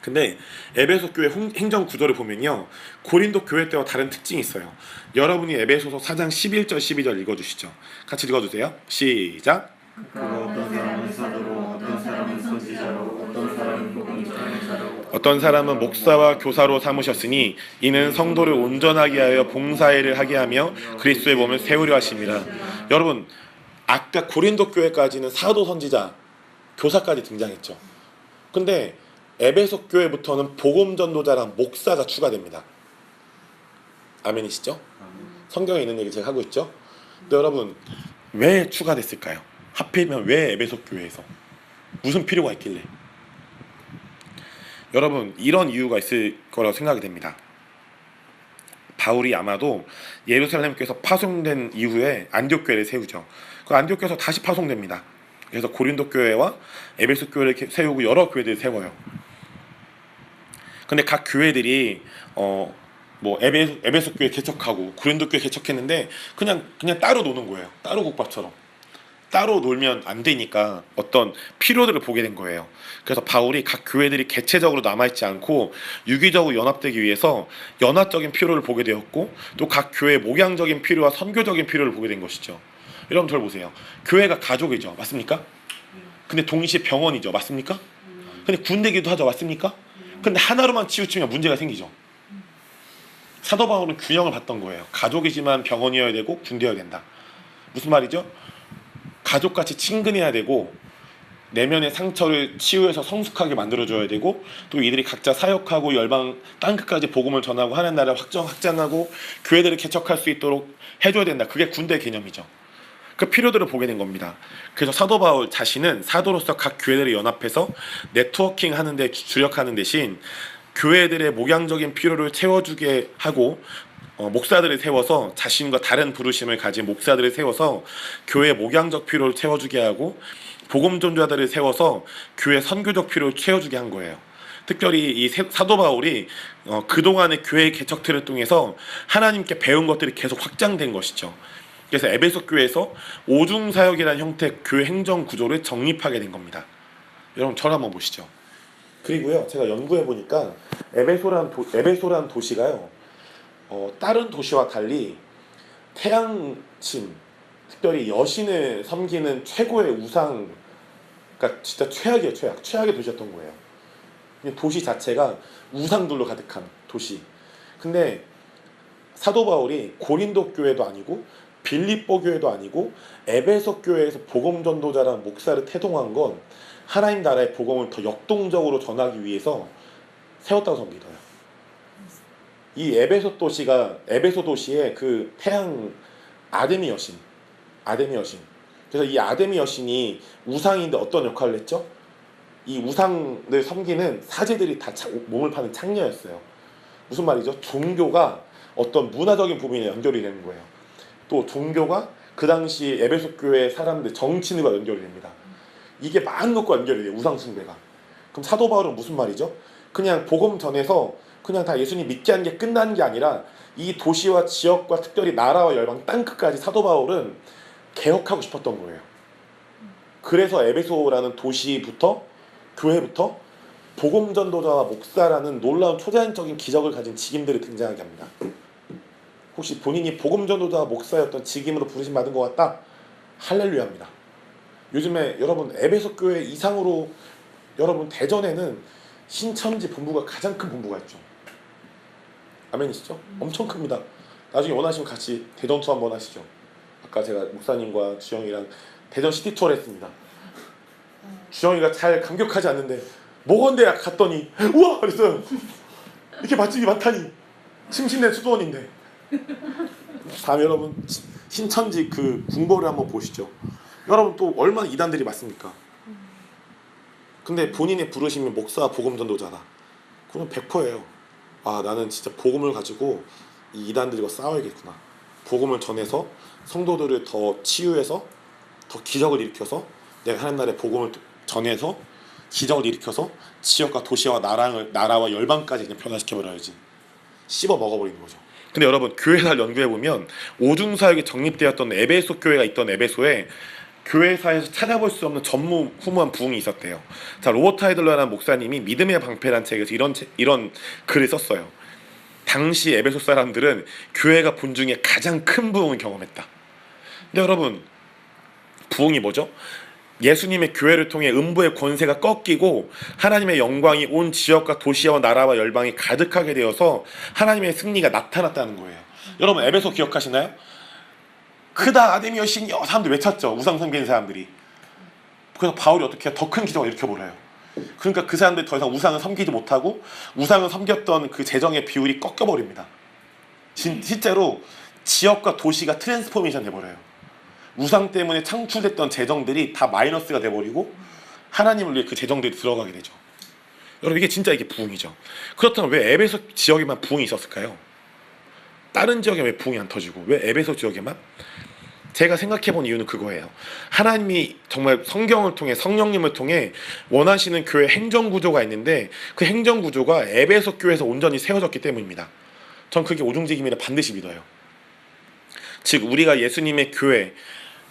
A: 근데 에베소 교회 행정 구조를 보면요. 고린도 교회 때와 다른 특징이 있어요. 여러분이 에베소서 4장 11절 12절 읽어주시죠. 같이 읽어주세요. 시작.
B: 어떤 사람은 사도로 어떤 사람은 선지자로 어떤 사람은 복음 전하는 자로
A: 어떤 사람은 목사와 교사로 삼으셨으니 이는 성도를 온전하게 하여 봉사일을 하게 하며 그리스도의 몸을 세우려 하심이라. 여러분 아까 고린도 교회까지는 사도, 선지자, 교사까지 등장했죠. 근데 에베소 교회부터는 복음 전도자랑 목사가 추가됩니다. 아멘이시죠? 성경에 있는 얘기 제가 하고 있죠. 근데 여러분 왜 추가됐을까요? 하필이면 왜 에베소 교회에서 무슨 필요가 있길래? 여러분 이런 이유가 있을 거라고 생각이 됩니다. 바울이 아마도 예루살렘 교회에서 파송된 이후에 안디옥 교회를 세우죠. 그 안디옥 교회에서 다시 파송됩니다. 그래서 고린도 교회와 에베소 교회를 세우고 여러 교회들을 세워요. 근데 각 교회들이 에베소 교회 개척하고 고린도 교회 개척했는데 그냥 따로 노는 거예요. 따로 국밥처럼. 따로 놀면 안 되니까 어떤 필요들을 보게 된 거예요. 그래서 바울이 각 교회들이 개체적으로 남아있지 않고 유기적으로 연합되기 위해서 연합적인 필요를 보게 되었고 또 각 교회의 목양적인 필요와 선교적인 필요를 보게 된 것이죠. 여러분 저를 보세요. 교회가 가족이죠. 맞습니까? 근데 동시에 병원이죠. 맞습니까? 근데 군대기도 하죠. 맞습니까? 근데 하나로만 치우치면 문제가 생기죠. 사도 바울은 균형을 봤던 거예요. 가족이지만 병원이어야 되고 군대여야 된다. 무슨 말이죠? 가족같이 친근해야 되고 내면의 상처를 치유해서 성숙하게 만들어줘야 되고 또 이들이 각자 사역하고 열방 땅끝까지 복음을 전하고 하나님 나라를 확장하고 교회들을 개척할 수 있도록 해줘야 된다. 그게 군대 개념이죠. 그 필요들을 보게 된 겁니다. 그래서 사도 바울 자신은 사도로서 각 교회들을 연합해서 네트워킹 하는 데 주력하는 대신 교회들의 목양적인 필요를 채워주게 하고 목사들을 세워서 자신과 다른 부르심을 가진 목사들을 세워서 교회의 목양적 필요를 채워주게 하고 복음 전도자들을 세워서 교회 선교적 필요를 채워주게 한 거예요. 특별히 이 사도 바울이 그동안의 교회 개척틀을 통해서 하나님께 배운 것들이 계속 확장된 것이죠. 그래서 에베소 교회에서 오중사역이라는 형태의 교회 행정 구조를 정립하게 된 겁니다. 여러분 저를 한번 보시죠. 그리고요 제가 연구해 보니까 에베소라는 도시가요 다른 도시와 달리 태양신, 특별히 여신을 섬기는 최고의 우상, 그러니까 진짜 최악의 도시였던 거예요. 도시 자체가 우상들로 가득한 도시. 근데 사도 바울이 고린도 교회도 아니고 빌립보 교회도 아니고 에베소 교회에서 복음 전도자라는 목사를 태동한 건 하나님 나라의 복음을 더 역동적으로 전하기 위해서 세웠다고 믿어요. 이 에베소 도시의 그 태양 아데미 여신. 그래서 이 아데미 여신이 우상인데 어떤 역할을 했죠? 이 우상을 섬기는 사제들이 다 몸을 파는 창녀였어요. 무슨 말이죠? 종교가 어떤 문화적인 부분에 연결이 되는 거예요. 또 종교가 그 당시 에베소 교회 사람들 정치인과 연결이 됩니다. 이게 많은 것과 연결이 돼요. 우상 숭배가. 그럼 사도 바울은 무슨 말이죠? 그냥 복음 전해서 그냥 다 예수님 믿게 하는 게 끝나는 게 아니라 이 도시와 지역과 특별히 나라와 열방 땅끝까지 사도 바울은 개혁하고 싶었던 거예요. 그래서 에베소라는 도시부터 교회부터 복음 전도자와 목사라는 놀라운 초자연적인 기적을 가진 직임들을 등장하게 합니다. 혹시 본인이 복음 전도자와 목사였던 직임으로 부르심 받은 것 같다? 할렐루야입니다. 요즘에 여러분 에베소 교회 이상으로 여러분 대전에는 신천지 본부가 가장 큰 본부가 있죠. 아멘이시죠? 엄청 큽니다. 나중에 원하시면 같이 대전 투어 한번 하시죠. 아까 제가 목사님과 주영이랑 대전 시티 투어를 했습니다. 주영이가 잘 감격하지 않는데 뭐건데 갔더니 우와! 그랬어요. 이렇게 맛집이 많다니. 침신된 수도원인데. 다음에 여러분 신천지 그 궁궐을 한번 보시죠. 여러분 또 얼마나 이단들이 많습니까? 근데 본인의 부르심이 목사 복음 전도자다. 그러면 100%예요. 아, 나는 진짜 복음을 가지고 이 이단들과 싸워야겠구나. 복음을 전해서 성도들을 더 치유해서 더 기적을 일으켜서 내가 하나님 나라의 복음을 전해서 기적을 일으켜서 지역과 도시와 나라와 열방까지 그냥 변화시켜버려야지. 씹어 먹어버리는 거죠. 근데 여러분 교회사를 연구해보면 오중사역이 정립되었던 에베소 교회가 있던 에베소에 교회사에서 찾아볼 수 없는 전무후무한 부흥이 있었대요. 자, 로버트 하이들러라는 목사님이 믿음의 방패라는 책에서 이런 글을 썼어요. 당시 에베소 사람들은 교회가 본 중에 가장 큰 부흥을 경험했다. 근데 여러분 부흥이 뭐죠? 예수님의 교회를 통해 음부의 권세가 꺾이고 하나님의 영광이 온 지역과 도시와 나라와 열방이 가득하게 되어서 하나님의 승리가 나타났다는 거예요. 여러분 에베소 기억하시나요? 크다 아데미 여신이여 사람들이 외쳤죠. 우상 섬기는 사람들이. 그래서 바울이 어떻게 해요? 더 큰 기적을 일으켜버려요. 그러니까 그 사람들이 더 이상 우상을 섬기지 못하고 우상을 섬겼던 그 재정의 비율이 꺾여버립니다. 실제로 지역과 도시가 트랜스포메이션 돼버려요. 우상 때문에 창출됐던 재정들이 다 마이너스가 돼버리고 하나님을 위해 그 재정들이 들어가게 되죠. 여러분 이게 진짜 이게 부흥이죠. 그렇다면 왜 에베소 지역에만 부흥이 있었을까요? 다른 지역에 왜 부흥이 안 터지고 왜 에베소 지역에만? 제가 생각해본 이유는 그거예요. 하나님이 정말 성경을 통해 성령님을 통해 원하시는 교회 행정구조가 있는데 그 행정구조가 에베소 교회에서 온전히 세워졌기 때문입니다. 전 그게 오중직임이라 반드시 믿어요. 즉 우리가 예수님의 교회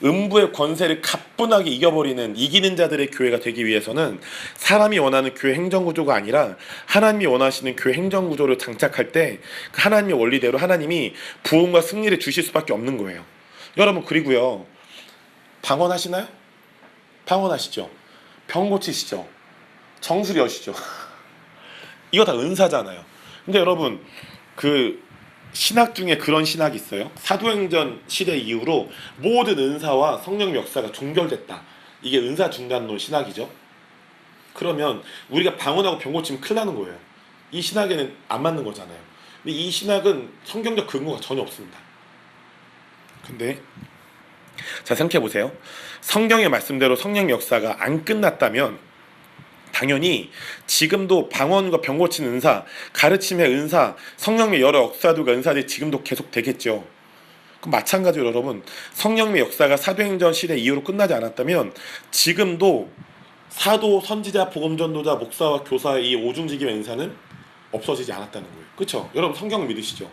A: 음부의 권세를 가뿐하게 이기는 자들의 교회가 되기 위해서는 사람이 원하는 교회 행정구조가 아니라 하나님이 원하시는 교회 행정구조를 장착할 때 하나님의 원리대로 하나님이 부흥과 승리를 주실 수밖에 없는 거예요. 여러분 그리고요 방언하시나요? 방언하시죠. 병 고치시죠. 정수리 여시죠. 이거 다 은사잖아요. 근데 여러분 그 신학 중에 그런 신학이 있어요. 사도행전 시대 이후로 모든 은사와 성령 역사가 종결됐다. 이게 은사 중단론 신학이죠. 그러면 우리가 방언하고 병 고치면 큰일 나는 거예요. 이 신학에는 안 맞는 거잖아요. 근데 이 신학은 성경적 근거가 전혀 없습니다. 근데 자 생각해보세요. 성경의 말씀대로 성령 역사가 안 끝났다면 당연히 지금도 방언과 병 고치는 은사, 가르침의 은사, 성령의 여러 역사들과 은사들이 지금도 계속 되겠죠. 그럼 마찬가지로 여러분 성령의 역사가 사도행전 시대 이후로 끝나지 않았다면 지금도 사도, 선지자, 복음전도자, 목사와 교사의 이 오중직임의 은사는 없어지지 않았다는 거예요. 그렇죠? 여러분 성경을 믿으시죠?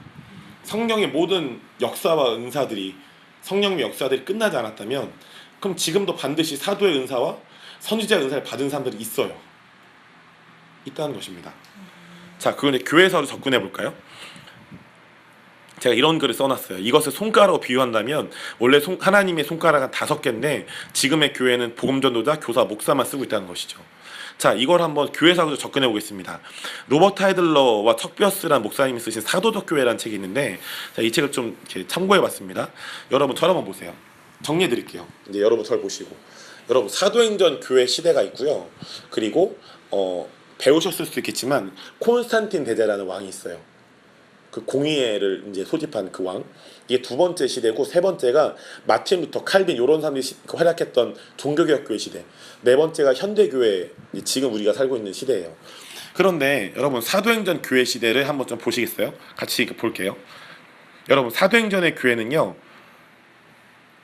A: 성령의 모든 역사와 은사들이 성령의 역사들이 끝나지 않았다면 그럼 지금도 반드시 사도의 은사와 선지자의 은사를 받은 사람들이 있다는 것입니다. 자, 그런데 교회사로 접근해 볼까요? 제가 이런 글을 써놨어요. 이것을 손가락으로 비유한다면 원래 하나님의 손가락은 5개인데 지금의 교회는 복음전도자, 교사, 목사만 쓰고 있다는 것이죠. 자, 이걸 한번 교회사로 접근해 보겠습니다. 로버트 하이들러와 척비어스라는 목사님이 쓰신 사도적 교회라는 책이 있는데 자, 이 책을 좀 이렇게 참고해 봤습니다. 여러분 저를 한번 보세요. 정리해 드릴게요. 이제 여러분 저를 보시고 여러분 사도행전 교회 시대가 있고요. 그리고 배우셨을 수도 있겠지만 콘스탄틴 대제라는 왕이 있어요. 그 공의회를 이제 소집한 그 왕. 이게 두 번째 시대고, 세 번째가 마틴 루터, 칼빈 이런 사람들이 활약했던 종교개혁교회 시대. 네 번째가 현대교회, 지금 우리가 살고 있는 시대예요. 그런데 여러분 사도행전 교회 시대를 한번 좀 보시겠어요? 같이 볼게요. 여러분 사도행전의 교회는요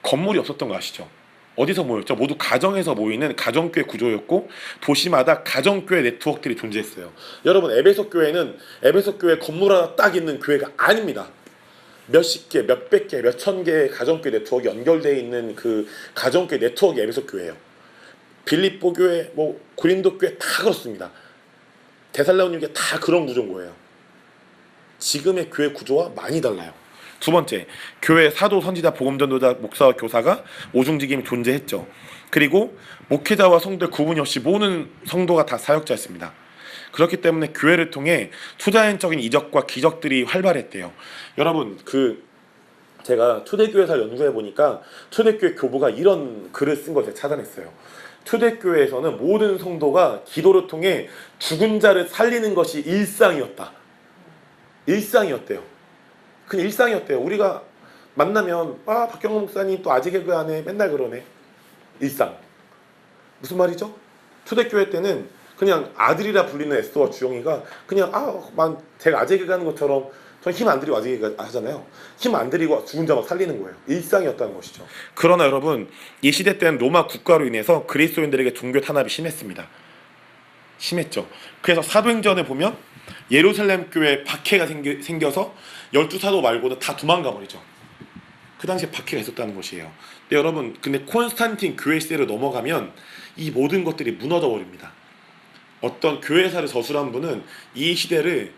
A: 건물이 없었던 거 아시죠? 어디서 모였죠? 모두 가정에서 모이는 가정교회 구조였고 도시마다 가정교회 네트워크들이 존재했어요. 여러분 에베소 교회는 에베소 교회 건물 하나 딱 있는 교회가 아닙니다. 몇십 개, 몇백 개, 몇천 개의 가정교회 네트워크 연결되어 있는 그 가정교회 네트워크 에베소 교회예요. 빌립보 교회, 뭐 고린도 교회 다 그렇습니다. 데살로니가 교회 다 그런 구조인 거예요. 지금의 교회 구조와 많이 달라요. 두 번째, 교회 사도, 선지자, 복음전도자, 목사와 교사가 오중직임이 존재했죠. 그리고 목회자와 성도의 구분이 없이 모든 성도가 다 사역자였습니다. 그렇기 때문에 교회를 통해 초자연적인 이적과 기적들이 활발했대요. 여러분 제가 초대교회사를 연구해 보니까 초대교회 교부가 이런 글을 쓴 걸 제가 찾아냈어요. 초대교회에서는 모든 성도가 기도를 통해 죽은 자를 살리는 것이 일상이었다. 일상이었대요. 그냥 일상이었대요. 우리가 만나면 박경호 목사님 또 아직 개그 안 해. 맨날 그러네. 일상. 무슨 말이죠? 초대교회 때는 그냥 아들이라 불리는 에스더와 주영이가 그냥 제가 아재 개그 하는 것처럼 전 힘 안 들이고 아재 개그 하잖아요. 힘 안 들이고 죽은 자 막 살리는 거예요. 일상이었다는 것이죠. 그러나 여러분 이 시대 때는 로마 국가로 인해서 그리스도인들에게 종교 탄압이 심했습니다. 심했죠. 그래서 사도행전에 보면 예루살렘 교회에 박해가 생겨서 12사도 말고는 다 도망가 버리죠. 그 당시에 박해가 있었다는 것이에요. 근데 여러분 근데 콘스탄틴 교회 시대로 넘어가면 이 모든 것들이 무너져 버립니다. 어떤 교회사를 저술한 분은 이 시대를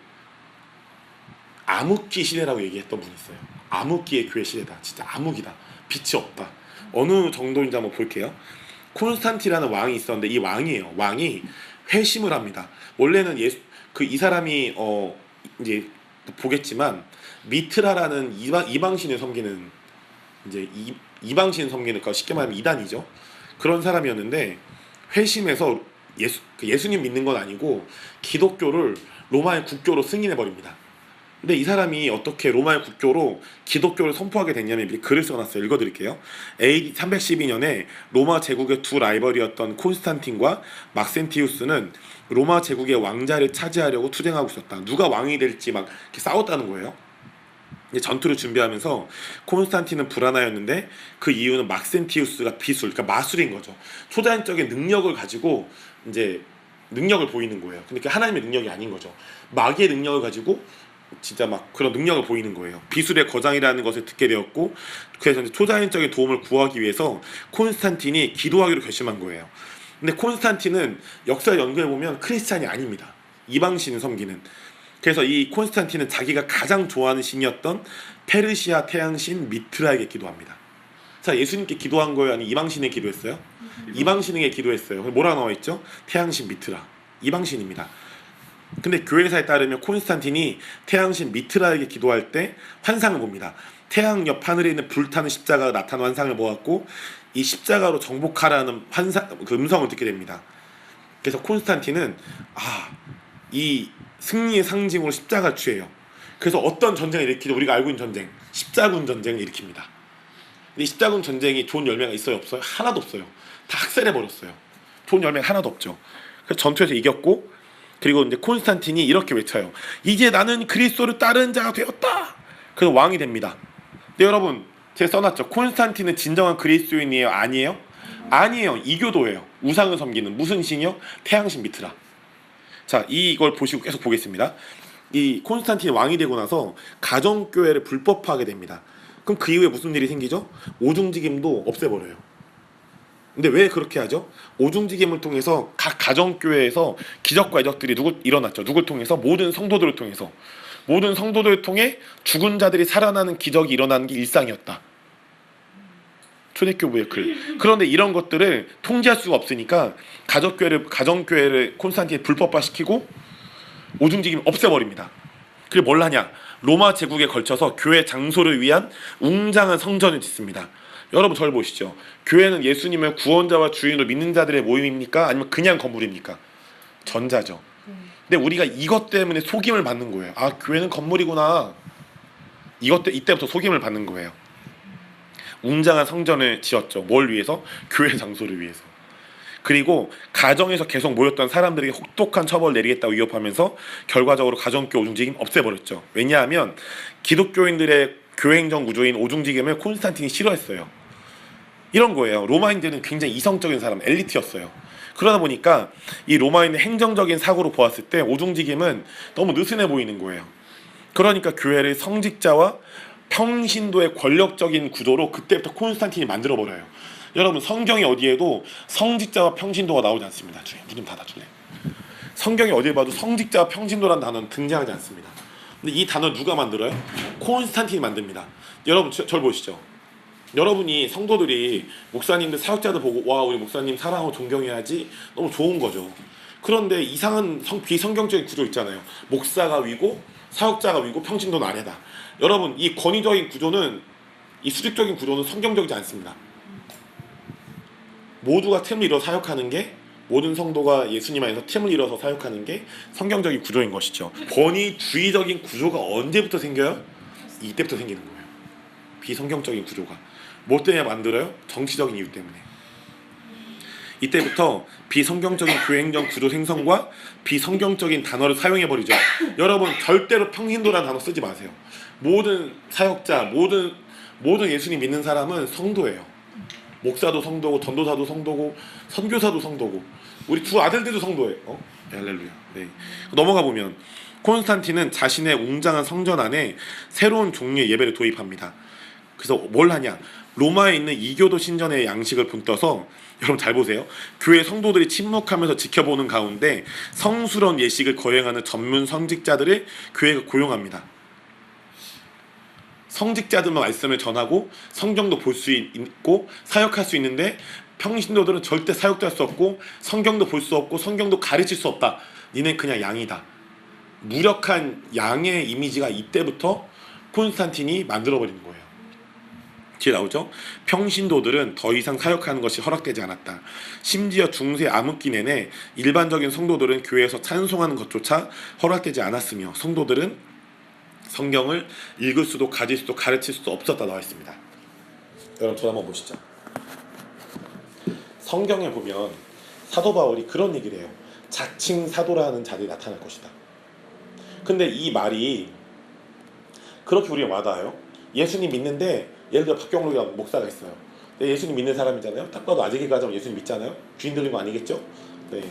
A: 암흑기 시대라고 얘기했던 분이 있어요. 암흑기의 교회 시대다. 진짜 암흑이다. 빛이 없다. 어느 정도인지 한번 볼게요. 콘스탄틴이라는 왕이 있었는데 이 왕이에요. 왕이 회심을 합니다. 원래는 이 사람이 이제 보겠지만 미트라라는 이방신을 섬기는 이제 이방신 섬기는 거 쉽게 말하면 이단이죠. 그런 사람이었는데 회심해서 예수님 믿는 건 아니고 기독교를 로마의 국교로 승인해 버립니다. 근데 이 사람이 어떻게 로마의 국교로 기독교를 선포하게 됐냐면 글을 써놨어요. 읽어드릴게요. AD 312년에 로마 제국의 두 라이벌이었던 콘스탄틴과 막센티우스는 로마 제국의 왕자를 차지하려고 투쟁하고 있었다. 누가 왕이 될지 막 이렇게 싸웠다는 거예요. 전투를 준비하면서 콘스탄틴은 불안하였는데 그 이유는 막센티우스가 비술, 그러니까 마술인 거죠. 초자연적인 능력을 가지고 이제 능력을 보이는 거예요. 그러니까 하나님의 능력이 아닌 거죠. 마귀의 능력을 가지고 진짜 막 그런 능력을 보이는 거예요. 비술의 거장이라는 것을 듣게 되었고 그래서 이제 초자연적인 도움을 구하기 위해서 콘스탄틴이 기도하기로 결심한 거예요. 근데 콘스탄틴은 역사를 연구해 보면 크리스찬이 아닙니다. 이방신을 섬기는. 그래서 이 콘스탄틴은 자기가 가장 좋아하는 신이었던 페르시아 태양신 미트라에게 기도합니다. 자, 예수님께 기도한 거예요? 아니면 이방신에 기도했어요? 이방신에게 기도했어요. 뭐라 나와 있죠? 태양신 미트라. 이방신입니다. 근데 교회사에 따르면 콘스탄틴이 태양신 미트라에게 기도할 때 환상을 봅니다. 태양 옆 하늘에 있는 불타는 십자가가 나타난 환상을 보았고 이 십자가로 정복하라는 음성을 듣게 됩니다. 그래서 콘스탄틴은 이 승리의 상징으로 십자가를 취해요. 그래서 어떤 전쟁을 일으키죠? 우리가 알고 있는 전쟁, 십자군 전쟁을 일으킵니다. 근데 이 십자군 전쟁이 좋은 열매가 있어요? 없어요? 하나도 없어요. 다 학살해버렸어요. 좋은 열매가 하나도 없죠. 그래서 전투에서 이겼고 그리고 이제 콘스탄틴이 이렇게 외쳐요. 이제 나는 그리스도를 따르는 자가 되었다. 그래서 왕이 됩니다. 근데 여러분 제가 써놨죠. 콘스탄틴은 진정한 그리스도인이에요? 아니에요? 아니에요. 이교도예요. 우상을 섬기는 무슨 신이요? 태양신 미트라. 자, 이걸 보시고 계속 보겠습니다. 이 콘스탄틴이 왕이 되고 나서 가정교회를 불법화하게 됩니다. 그럼 그 이후에 무슨 일이 생기죠? 오중직임도 없애버려요. 근데 왜 그렇게 하죠? 오중직임을 통해서 각 가정교회에서 기적과 이적들이 일어났죠. 누굴 통해서? 모든 성도들을 통해서. 모든 성도들을 통해 죽은 자들이 살아나는 기적이 일어나는 게 일상이었다. 초대교부의 글. 그런데 이런 것들을 통제할 수가 없으니까 가정교회를 콘스탄틴이 불법화시키고 오중직임 없애버립니다. 그리고 뭘 하냐? 로마 제국에 걸쳐서 교회 장소를 위한 웅장한 성전을 짓습니다. 여러분 저를 보시죠. 교회는 예수님을 구원자와 주인으로 믿는 자들의 모임입니까? 아니면 그냥 건물입니까? 전자죠. 근데 우리가 이것 때문에 속임을 받는 거예요. 교회는 건물이구나. 이때부터 속임을 받는 거예요. 웅장한 성전을 지었죠. 뭘 위해서? 교회 장소를 위해서. 그리고 가정에서 계속 모였던 사람들에게 혹독한 처벌을 내리겠다고 위협하면서 결과적으로 가정교회 오중직임 없애버렸죠. 왜냐하면 기독교인들의 교회 행정 구조인 오중직임을 콘스탄틴이 싫어했어요. 이런 거예요. 로마인들은 굉장히 이성적인 사람, 엘리트였어요. 그러다 보니까 이 로마인의 행정적인 사고로 보았을 때 오중직임은 너무 느슨해 보이는 거예요. 그러니까 교회를 성직자와 평신도의 권력적인 구조로 그때부터 콘스탄틴이 만들어버려요. 여러분, 성경이 어디에도 성직자와 평신도가 나오지 않습니다. 주님, 문 좀 닫아줄래? 성경이 어디에 봐도 성직자와 평신도라는 단어는 등장하지 않습니다. 근데 이 단어 누가 만들어요? 콘스탄틴이 만듭니다. 여러분, 절 보시죠. 여러분이 성도들이 목사님들, 사역자들 보고 와, 우리 목사님 사랑하고 존경해야지, 너무 좋은 거죠. 그런데 이상한 비성경적인 구조 있잖아요. 목사가 위고 사역자가 위고 평신도는 아래다. 여러분, 이 권위적인 구조는, 이 수직적인 구조는 성경적이지 않습니다. 모두가 틈을 이뤄 사역하는 게, 모든 성도가 예수님 안에서 틈을 이뤄서 사역하는 게 성경적인 구조인 것이죠. 권위주의적인 구조가 언제부터 생겨요? 이때부터 생기는 거예요. 비성경적인 구조가. 뭐 때문에 만들어요? 정치적인 이유 때문에. 이때부터 비성경적인 교회행정 구조 생성과 비성경적인 단어를 사용해버리죠. 여러분, 절대로 평신도라는 단어 쓰지 마세요. 모든 사역자, 모든 예수님 믿는 사람은 성도예요. 목사도 성도고, 전도사도 성도고, 선교사도 성도고, 우리 두 아들들도 성도예요. 할렐루야. 네. 넘어가 보면 콘스탄틴은 자신의 웅장한 성전 안에 새로운 종류의 예배를 도입합니다. 그래서 뭘 하냐? 로마에 있는 이교도 신전의 양식을 본떠서, 여러분 잘 보세요. 교회 성도들이 침묵하면서 지켜보는 가운데 성스러운 예식을 거행하는 전문 성직자들을 교회가 고용합니다. 성직자들만 말씀을 전하고 성경도 볼 수 있고 사역할 수 있는데, 평신도들은 절대 사역도 할 수 없고 성경도 볼 수 없고 성경도 가르칠 수 없다. 니네 그냥 양이다. 무력한 양의 이미지가 이때부터 콘스탄틴이 만들어버리는 거예요. 뒤에 나오죠. 평신도들은 더 이상 사역하는 것이 허락되지 않았다. 심지어 중세 암흑기 내내 일반적인 성도들은 교회에서 찬송하는 것조차 허락되지 않았으며, 성도들은 성경을 읽을 수도 가질 수도 가르칠 수도 없었다 나와 있습니다. 여러분, 저 한번 보시죠. 성경에 보면 사도 바울이 그런 얘기를 해요. 자칭 사도라는 자들이 나타날 것이다. 근데 이 말이 그렇게 우리가 와닿아요. 예수님 믿는데, 예를 들어 박경록이라는 목사가 있어요. 예수님 믿는 사람이잖아요. 딱 봐도 아직 가자면 예수님 믿잖아요. 귀인 들린 거 아니겠죠? 네.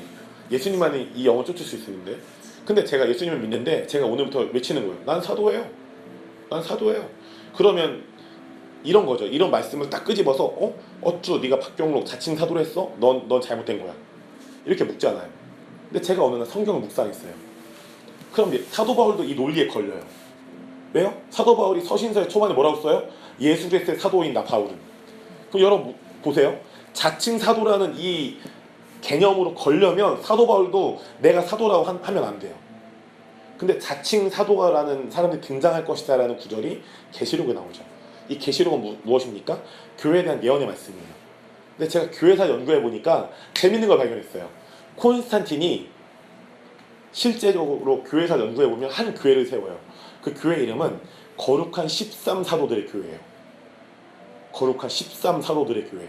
A: 예수님만이 이 영혼 쫓을 수 있는데, 근데 제가 예수님을 믿는데 제가 오늘부터 외치는 거예요. 난 사도예요. 난 사도예요. 그러면 이런 거죠. 이런 말씀을 딱 끄집어서 어쭈 네가 박경록 자칭 사도로 했어? 넌 잘못된 거야. 이렇게 묻잖아요. 근데 제가 어느 날 성경을 묵상했어요. 그럼 사도 바울도 이 논리에 걸려요. 왜요? 사도 바울이 서신서의 초반에 뭐라고 써요? 예수 그리스도의 사도인 나 바울은. 그럼 여러분 보세요. 자칭 사도라는 이 개념으로 걸려면 사도 바울도 내가 사도라고 하면 안 돼요. 근데 자칭 사도가라는 사람들이 등장할 것이다 라는 구절이 계시록에 나오죠. 이 계시록은 무엇입니까? 교회에 대한 예언의 말씀이에요. 근데 제가 교회사 연구해 보니까 재밌는 걸 발견했어요. 콘스탄틴이 실제적으로 교회사 연구해 보면 한 교회를 세워요. 그 교회 이름은 거룩한 13사도들의 교회예요. 거룩한 13사도들의 교회.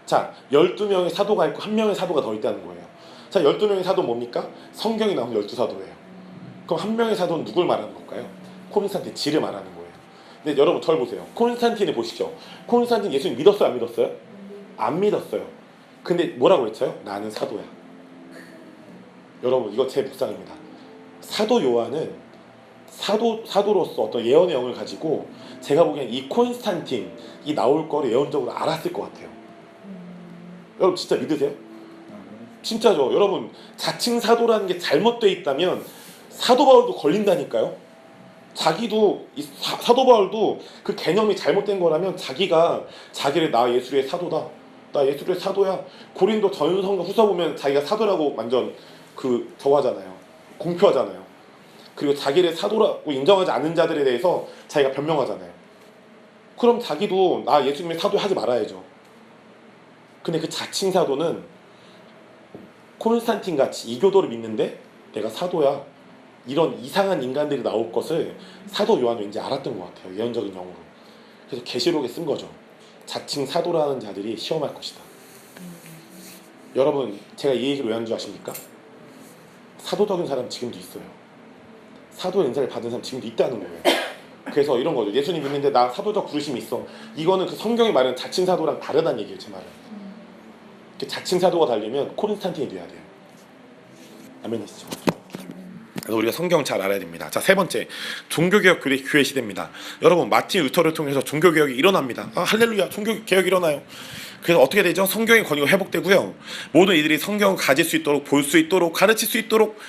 A: 자, 12명의 사도가 있고 1명의 사도가 더 있다는 거예요. 자, 12명의 사도 뭡니까? 성경이 나오면 12사도예요. 그럼 1명의 사도는 누굴 말하는 걸까요? 콘스탄틴 지를 말하는 거예요. 근데 여러분 절 보세요. 콘스탄틴을 보시죠. 콘스탄틴 예수님 믿었어요? 안 믿었어요? 안 믿었어요. 근데 뭐라고 외쳐요? 나는 사도야. 여러분, 이거 제 묵상입니다. 사도 요한은 사도로서 어떤 예언의 영을 가지고, 제가 보기엔 이 콘스탄틴이 나올 거를 예언적으로 알았을 것 같아요. 여러분 진짜 믿으세요? 진짜죠. 여러분, 자칭 사도라는 게 잘못되어 있다면 사도 바울도 걸린다니까요. 자기도 사도 바울도 그 개념이 잘못된 거라면 자기를 나 예수의 사도다, 나 예수의 사도야. 고린도 전서과 후서 보면 자기가 사도라고 완전 저거 하잖아요. 공표하잖아요. 그리고 자기를 사도라고 인정하지 않는 자들에 대해서 자기가 변명하잖아요. 그럼 자기도 나 예수님의 사도 하지 말아야죠. 근데 그 자칭 사도는 콘스탄틴 같이 이교도를 믿는데 내가 사도야, 이런 이상한 인간들이 나올 것을 사도 요한은 왠지 알았던 것 같아요. 예언적인 영으로. 그래서 계시록에 쓴 거죠. 자칭 사도라는 자들이 시험할 것이다. 여러분, 제가 이 얘기를 왜 하는 줄 아십니까? 사도적인 사람 지금도 있어요. 사도 인사를 받은 사람 지금도 있다는 거예요. 그래서 이런 거죠. 예수님 믿는데 나 사도적 부르심이 있어. 이거는 그 성경이 말하는 자칭 사도랑 다르다는 얘기예요. 제 말은. 자칭 사도가 되려면 콘스탄틴이 돼야 돼요. 아멘이시죠? 그래서 우리가 성경 잘 알아야 됩니다. 자, 세 번째, 종교개혁 교회 시대입니다. 여러분, 마틴 루터를 통해서 종교개혁이 일어납니다. 할렐루야, 종교개혁 일어나요. 그래서 어떻게 되죠? 성경의 권위가 회복되고요. 모든 이들이 성경을 가질 수 있도록, 볼 수 있도록, 가르칠 수 있도록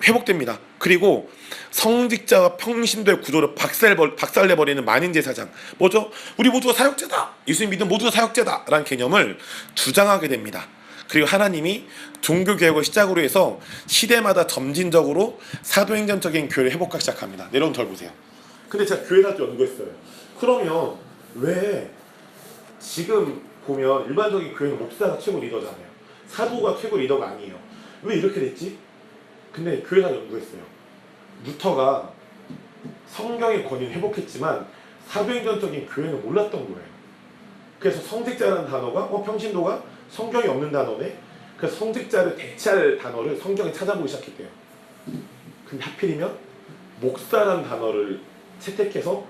A: 회복됩니다. 그리고 성직자와 평신도의 구조를 박살내버리는 만인제사장, 뭐죠? 우리 모두가 사역자다, 예수님 믿는 모두가 사역자다 라는 개념을 주장하게 됩니다. 그리고 하나님이 종교개혁을 시작으로 해서 시대마다 점진적으로 사도행전적인 교회를 회복하기 시작합니다. 여러분 절 보세요. 근데 제가 교회사도 연구했어요. 그러면 왜 지금 보면 일반적인 교회는 목사가 최고 리더잖아요. 사도가 최고 리더가 아니에요. 왜 이렇게 됐지? 근데 교회사 연구했어요. 루터가 성경의 권위를 회복했지만 사도행전적인 교회는 몰랐던 거예요. 그래서 성직자라는 단어가 평신도가 성경이 없는 단어네. 그래서 성직자를 대체할 단어를 성경에 찾아보기 시작했대요. 근데 하필이면 목사라는 단어를 채택해서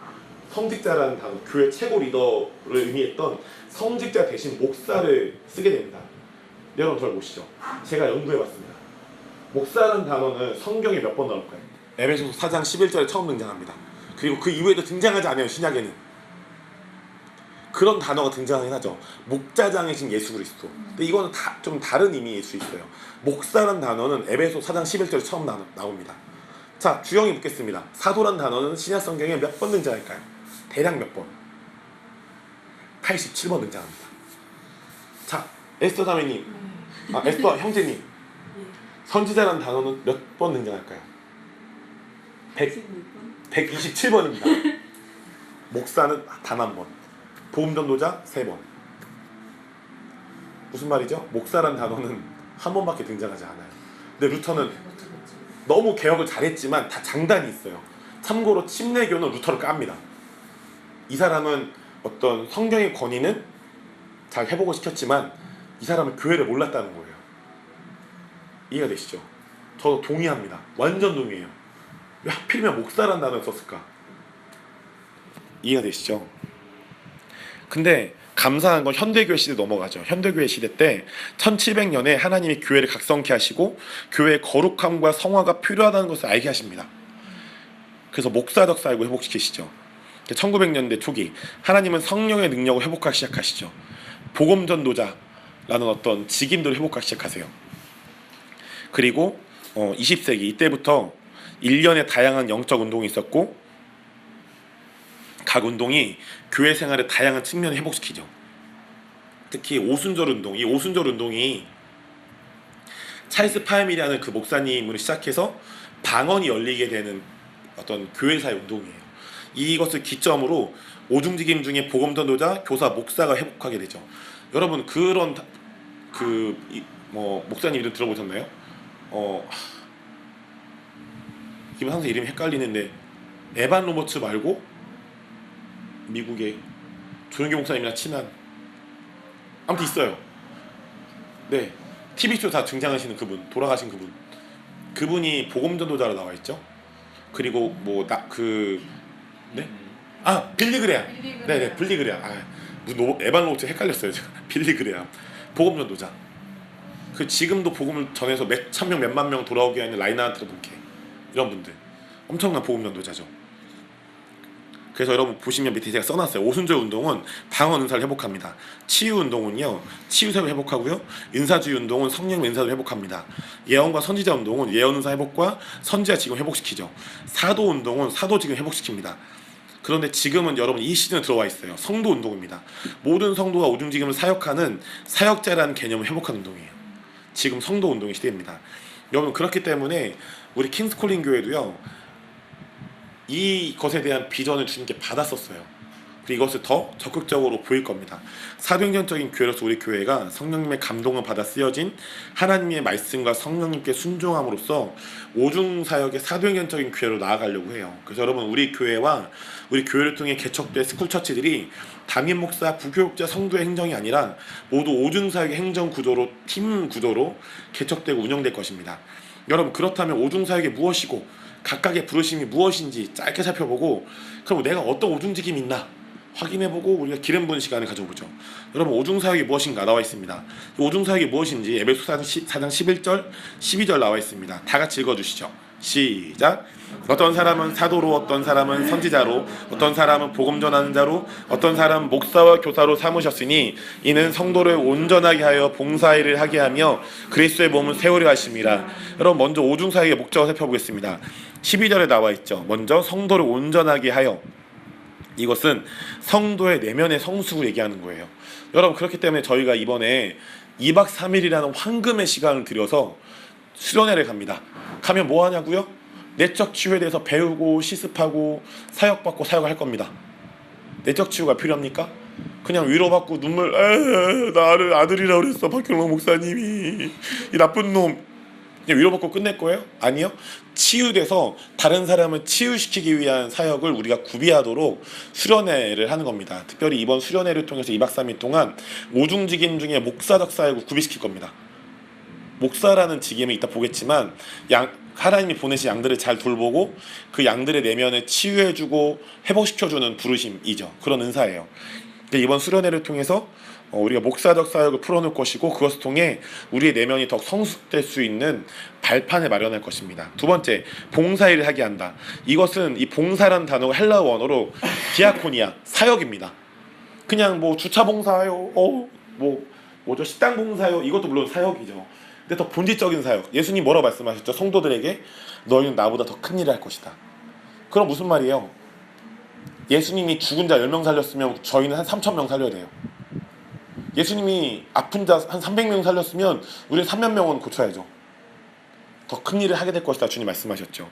A: 성직자라는 단어, 교회 최고 리더를 의미했던 성직자 대신 목사를 쓰게 됩니다. 여러분 저를 보시죠. 제가 연구해봤습니다. 목사라는 단어는 성경에 몇 번 나올까요? 에베소서 4장 11절에 처음 등장합니다. 그리고 그 이후에도 등장하지 않아요. 신약에는. 그런 단어가 등장하긴 하죠. 목자장이신 예수 그리스도. 근데 이거는 좀 다른 의미일 수 있어요. 목사란 단어는 에베소 4장 11절에 처음 나옵니다. 자, 주영이 묻겠습니다. 사도란 단어는 신약 성경에 몇 번 등장할까요? 대략 몇 번? 87번 등장합니다. 자, 에스더 자매님, 에스더 형제님, 선지자란 단어는 몇 번 등장할까요? 127번입니다. 목사는 단 한 번. 복음전도자 3번. 무슨 말이죠? 목사란 단어는 한 번밖에 등장하지 않아요. 근데 루터는 너무 개혁을 잘했지만 다 장단이 있어요. 참고로 침례교는 루터를 깝니다. 이 사람은 어떤 성경의 권위는 잘 회복을 시켰지만 이 사람은 교회를 몰랐다는 거예요. 이해가 되시죠? 저도 동의합니다. 완전 동의해요. 왜 하필이면 목사란 단어를 썼을까? 이해가 되시죠? 근데 감사한 건 현대교회 시대 넘어가죠. 현대교회 시대 때 1700년에 하나님이 교회를 각성케 하시고 교회의 거룩함과 성화가 필요하다는 것을 알게 하십니다. 그래서 목사적 사역을 회복시키시죠. 1900년대 초기 하나님은 성령의 능력을 회복하기 시작하시죠. 복음전도자라는 어떤 직임들을 회복하기 시작하세요. 그리고 20세기 이때부터 일련의 다양한 영적 운동이 있었고 각 운동이 교회 생활의 다양한 측면을 회복시키죠. 특히 오순절 운동, 이 오순절 운동이 찰스 파엠이라는 그 목사님으로 시작해서 방언이 열리게 되는 어떤 교회사의 운동이에요. 이것을 기점으로 오중직임 중에 복음전도자, 교사, 목사가 회복하게 되죠. 여러분 그런 목사님 이름 들어보셨나요? 이분 항상 이름이 헷갈리는데 에반 로버츠 말고 미국의 조영기 목사님이랑 친한 아무튼 있어요. 네, TV쇼 다 등장하시는 그분, 돌아가신 그분이 복음전도자로 나와 있죠. 그리고 빌리 그레암. 네네, 빌리 그레암. 에반 로버츠 헷갈렸어요. 제가. 빌리 그레암 복음전도자. 그 지금도 복음을 전해서 몇 천 명, 몇만 명 돌아오게 하는 라이나한트 본케 이런 분들 엄청난 복음전도자죠. 그래서 여러분 보시면 밑에 제가 써놨어요. 오순절 운동은 방언 은사를 회복합니다. 치유 운동은요 치유사를 회복하고요. 은사주의 운동은 성령 은사를 회복합니다. 예언과 선지자 운동은 예언 은사 회복과 선지자 직임 회복시키죠. 사도 운동은 사도 직임 회복시킵니다. 그런데 지금은 여러분 이 시즌에 들어와 있어요. 성도 운동입니다. 모든 성도가 오중직임을 사역하는 사역자라는 개념을 회복하는 운동이에요. 지금 성도 운동의 시대입니다. 여러분 그렇기 때문에 우리 킹스콜링 교회도요 이것에 대한 비전을 주님께 받았었어요. 그리고 이것을 더 적극적으로 보일 겁니다. 사도행전적인 교회로서 우리 교회가 성령님의 감동을 받아 쓰여진 하나님의 말씀과 성령님께 순종함으로써 오중사역의 사도행전적인 교회로 나아가려고 해요. 그래서 여러분, 우리 교회와 우리 교회를 통해 개척된 스쿨처치들이 담임 목사, 부교육자, 성도의 행정이 아니라 모두 오중사역의 행정 구조로, 팀 구조로 개척되고 운영될 것입니다. 여러분, 그렇다면 오중사역이 무엇이고 각각의 부르심이 무엇인지 짧게 살펴보고, 그럼 내가 어떤 오중직임이 있나 확인해보고 우리가 기름 부은 시간을 가져보죠. 여러분, 오중사역이 무엇인가 나와 있습니다. 오중사역이 무엇인지 에베소 4장 11절 12절 나와 있습니다. 다 같이 읽어주시죠. 시작. 어떤 사람은 사도로, 어떤 사람은 선지자로, 어떤 사람은 복음 전하는 자로, 어떤 사람은 목사와 교사로 삼으셨으니 이는 성도를 온전하게 하여 봉사일을 하게 하며 그리스도의 몸을 세우려 하심이라. 여러분, 먼저 오중사역의 목적을 살펴보겠습니다. 12절에 나와 있죠. 먼저 성도를 온전하게 하여, 이것은 성도의 내면의 성숙을 얘기하는 거예요. 여러분, 그렇기 때문에 저희가 이번에 2박 3일이라는 황금의 시간을 들여서 수련회를 갑니다. 가면 뭐 하냐고요? 내적 치유에 대해서 배우고 시습하고 사역받고 사역할 겁니다. 내적 치유가 필요합니까? 그냥 위로받고 눈물, 나를 아들이라고 그랬어 박경록 목사님이, 이 나쁜 놈, 그냥 위로받고 끝낼 거예요? 아니요. 치유돼서 다른 사람을 치유시키기 위한 사역을 우리가 구비하도록 수련회를 하는 겁니다. 특별히 이번 수련회를 통해서 2박 3일 동안 오중직임 중에 목사적 사역을 구비시킬 겁니다. 목사라는 직임은 이따 보겠지만 하나님이 보내신 양들을 잘 돌보고 그 양들의 내면을 치유해주고 회복시켜주는 부르심이죠. 그런 은사예요. 이번 수련회를 통해서 우리가 목사적 사역을 풀어놓을 것이고, 그것을 통해 우리의 내면이 더 성숙될 수 있는 발판을 마련할 것입니다. 두 번째, 봉사일을 하게 한다. 이것은 이 봉사라는 단어가 헬라어 원어로 디아코니아, 사역입니다. 그냥 뭐 주차 봉사요, 뭐죠, 식당 봉사요, 이것도 물론 사역이죠. 근데 더 본질적인 사역, 예수님 뭐라고 말씀하셨죠? 성도들에게 너희는 나보다 더 큰 일을 할 것이다. 그럼 무슨 말이에요? 예수님이 죽은 자 10명 살렸으면 저희는 한 3,000명 살려야 돼요. 예수님이 아픈 자 한 300명 살렸으면 우리는 3만 명은 고쳐야죠. 더 큰 일을 하게 될 것이다 주님 말씀하셨죠.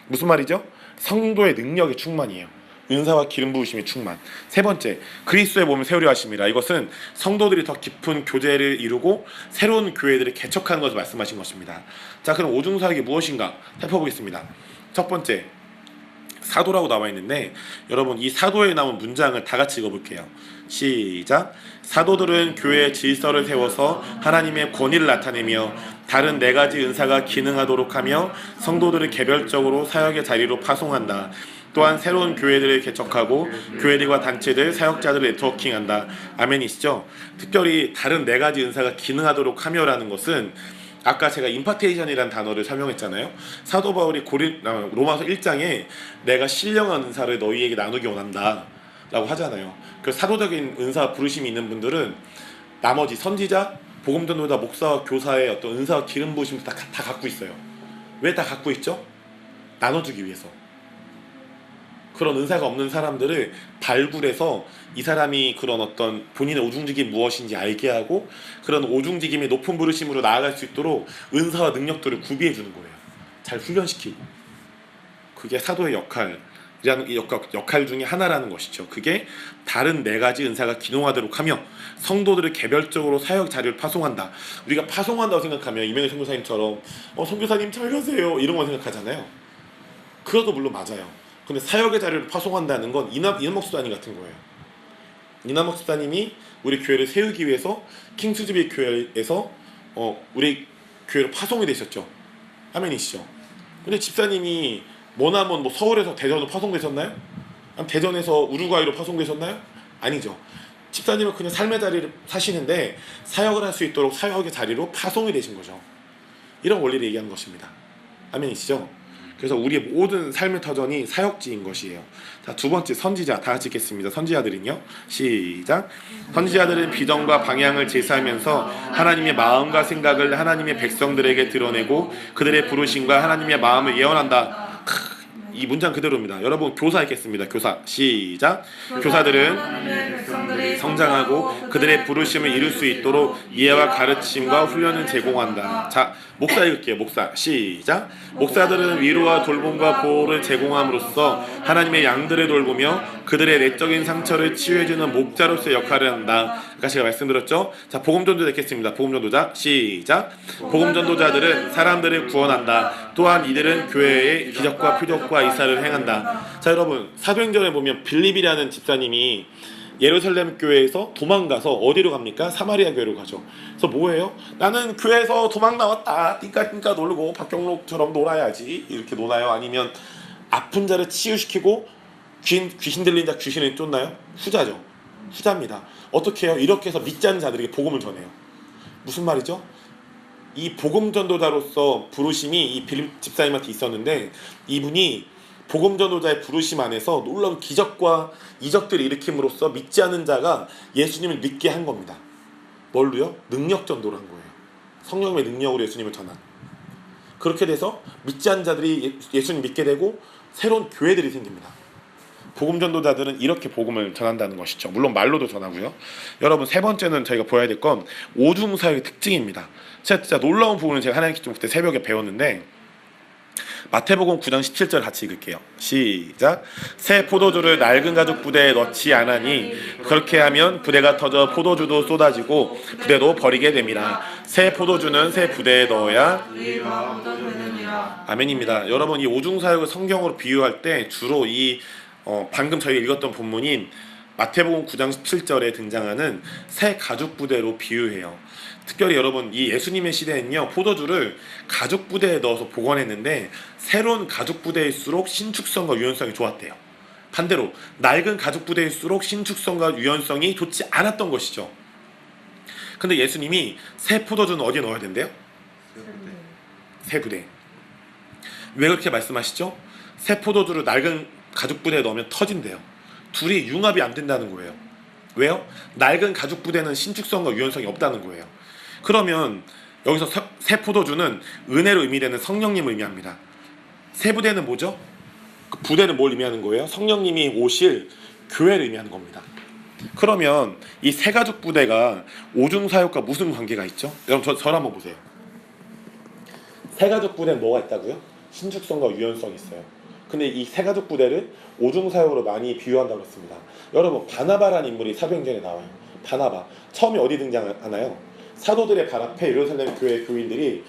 A: 무슨 말이죠? 성도의 능력의 충만이에요. 은사와 기름 부으심의 충만. 세 번째, 그리스도의 몸을 세우려 하심이라. 이것은 성도들이 더 깊은 교제를 이루고 새로운 교회들을 개척하는 것을 말씀하신 것입니다. 자, 그럼 오중사역이 무엇인가 살펴보겠습니다. 첫 번째, 사도라고 나와 있는데, 여러분 이 사도에 나온 문장을 다 같이 읽어볼게요. 시작. 사도들은 교회의 질서를 세워서 하나님의 권위를 나타내며 다른 4가지 은사가 기능하도록 하며 성도들을 개별적으로 사역의 자리로 파송한다. 또한 새로운 교회들을 개척하고 교회들과 단체들, 사역자들을 네트워킹한다. 아멘이시죠? 특별히 다른 4가지 은사가 기능하도록 하며라는 것은 아까 제가 임파테이션이라는 단어를 설명했잖아요. 사도 바울이 로마서 1장에 내가 신령한 은사를 너희에게 나누기 원한다 라고 하잖아요. 그 사도적인 은사 부르심이 있는 분들은 나머지 선지자, 복음 전도자, 목사와 교사의 어떤 은사와 기름 부으심도 다 갖고 있어요. 왜 다 갖고 있죠? 나눠주기 위해서. 그런 은사가 없는 사람들을 발굴해서 이 사람이 그런 어떤 본인의 오중직임이 무엇인지 알게 하고 그런 오중직임의 높은 부르심으로 나아갈 수 있도록 은사와 능력들을 구비해 주는 거예요. 잘 훈련시키고. 그게 사도의 역할 중에 하나라는 것이죠. 그게 다른 4가지 은사가 기능하도록 하며 성도들을 개별적으로 사역 자리를 파송한다. 우리가 파송한다고 생각하면 이명희 선교사님처럼 선교사님 잘 가세요 이런 거 생각하잖아요. 그것도 물론 맞아요. 근데 사역의 자리를 파송한다는 건 이남목 수사님 같은 거예요. 이남목 수사님이 우리 교회를 세우기 위해서 킹스즈비 교회에서 우리 교회로 파송이 되셨죠. 아멘이시죠. 근데 집사님이 머나먼 서울에서 대전으로 파송되셨나요? 대전에서 우루과이로 파송되셨나요? 아니죠. 집사님은 그냥 삶의 자리를 사시는데 사역을 할 수 있도록 사역의 자리로 파송이 되신 거죠. 이런 원리를 얘기하는 것입니다. 아멘이시죠? 그래서 우리의 모든 삶의 터전이 사역지인 것이에요. 자, 두 번째, 선지자. 다 같이 읽겠습니다. 선지자들은요. 시작. 선지자들은 비전과 방향을 제시하면서 하나님의 마음과 생각을 하나님의 백성들에게 드러내고 그들의 부르심과 하나님의 마음을 예언한다. 이 문장 그대로입니다. 여러분 교사 읽겠습니다. 교사 시작. 교사들은
B: 하나님의 백성들이
A: 성장하고 그들의 부르심을 이룰 수 있도록 이해와 가르침과 훈련을 제공한다. 자, 목사 읽을게요. 목사 시작. 목사들은 위로와 돌봄과 보호를 제공함으로써 하나님의 양들을 돌보며 그들의 내적인 상처를 치유해주는 목자로서의 역할을 한다. 아까 제가 말씀드렸죠. 자, 복음전도 읽겠습니다. 복음전도자 시작. 복음전도자들은 사람들을 구원한다. 또한 이들은 교회의 기적과 표적과 이사를 행한다. 자, 여러분 사도행전에 보면 빌립이라는 집사님이 예루살렘 교회에서 도망가서 어디로 갑니까? 사마리아 교회로 가죠. 그래서 뭐예요? 나는 교회에서 도망 나왔다. 띵까띵까 놀고 박경록처럼 놀아야지. 이렇게 노나요? 아니면 아픈 자를 치유시키고 귀신 들린 자 귀신을 쫓나요? 후자죠. 후자입니다. 어떻게 해요? 이렇게 해서 믿지 않는 자들에게 복음을 전해요. 무슨 말이죠? 이 복음 전도자로서 부르심이 이 빌립 집사님한테 있었는데 이분이 복음 전도자의 부르심 안에서 놀라운 기적과 이적들을 일으킴으로써 믿지 않는 자가 예수님을 믿게 한 겁니다. 뭘로요? 능력 전도를 한 거예요. 성령의 능력으로 예수님을 전한. 그렇게 돼서 믿지 않는 자들이 예수님 믿게 되고 새로운 교회들이 생깁니다. 복음 전도자들은 이렇게 복음을 전한다는 것이죠. 물론 말로도 전하고요. 여러분 세 번째는 저희가 보아야 될 건 오중사역의 특징입니다. 제가 진짜 놀라운 부분을 제가 하나님 기도 그때 새벽에 배웠는데 마태복음 9장 17절 같이 읽을게요. 시작. 새 포도주를 낡은 가죽 부대에 넣지 않으니 그렇게 하면 부대가 터져 포도주도 쏟아지고 부대도 버리게 됩니다. 새 포도주는 새 부대에 넣어야 아멘입니다. 여러분 이 오중사역을 성경으로 비유할 때 주로 방금 저희가 읽었던 본문인 마태복음 9장 17절에 등장하는 새 가죽 부대로 비유해요. 특별히 여러분 이 예수님의 시대에는요 포도주를 가죽 부대에 넣어서 보관했는데 새로운 가죽 부대일수록 신축성과 유연성이 좋았대요. 반대로 낡은 가죽 부대일수록 신축성과 유연성이 좋지 않았던 것이죠. 근데 예수님이 새 포도주는 어디에 넣어야 된대요? 새 부대. 왜 그렇게 말씀하시죠? 새 포도주를 낡은 가죽 부대에 넣으면 터진대요. 둘이 융합이 안 된다는 거예요. 왜요? 낡은 가죽 부대는 신축성과 유연성이 없다는 거예요. 그러면 여기서 새 포도주는 은혜로 의미되는 성령님을 의미합니다. 새 부대는 뭐죠? 그 부대는 뭘 의미하는 거예요? 성령님이 오실 교회를 의미하는 겁니다. 그러면 이 새 가죽 부대가 오중사역과 무슨 관계가 있죠? 여러분 저를 한번 보세요. 새 가죽 부대는 뭐가 있다고요? 신축성과 유연성이 있어요. 근데 이 새 가죽 부대를 오중사역으로 많이 비유한다고 했습니다. 여러분 바나바라는 인물이 사도행전에 나와요. 바나바 처음에 어디 등장하나요? 사도들의 발 앞에 예루살렘 교회 교인들이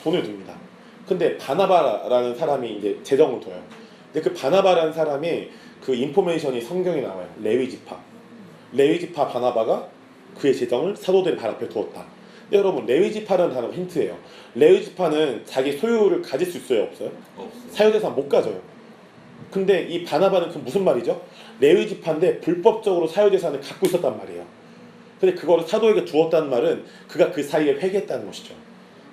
A: 돈을 줍니다. 근데 바나바라는 사람이 이제 재정을 둬요. 근데 그 바나바라는 사람의 그 인포메이션이 성경에 나와요. 레위지파 바나바가 그의 재정을 사도들의 발 앞에 두었다. 근데 여러분 레위지파라는 단어가 힌트예요. 레위지파는 자기 소유를 가질 수 있어요, 없어요? 사유재산 못 가져요. 근데 이 바나바는 그 무슨 말이죠? 레위지파인데 불법적으로 사유재산을 갖고 있었단 말이에요. 근데 그거를 사도에게 주었다는 말은 그가 그 사이에 회개했다는 것이죠.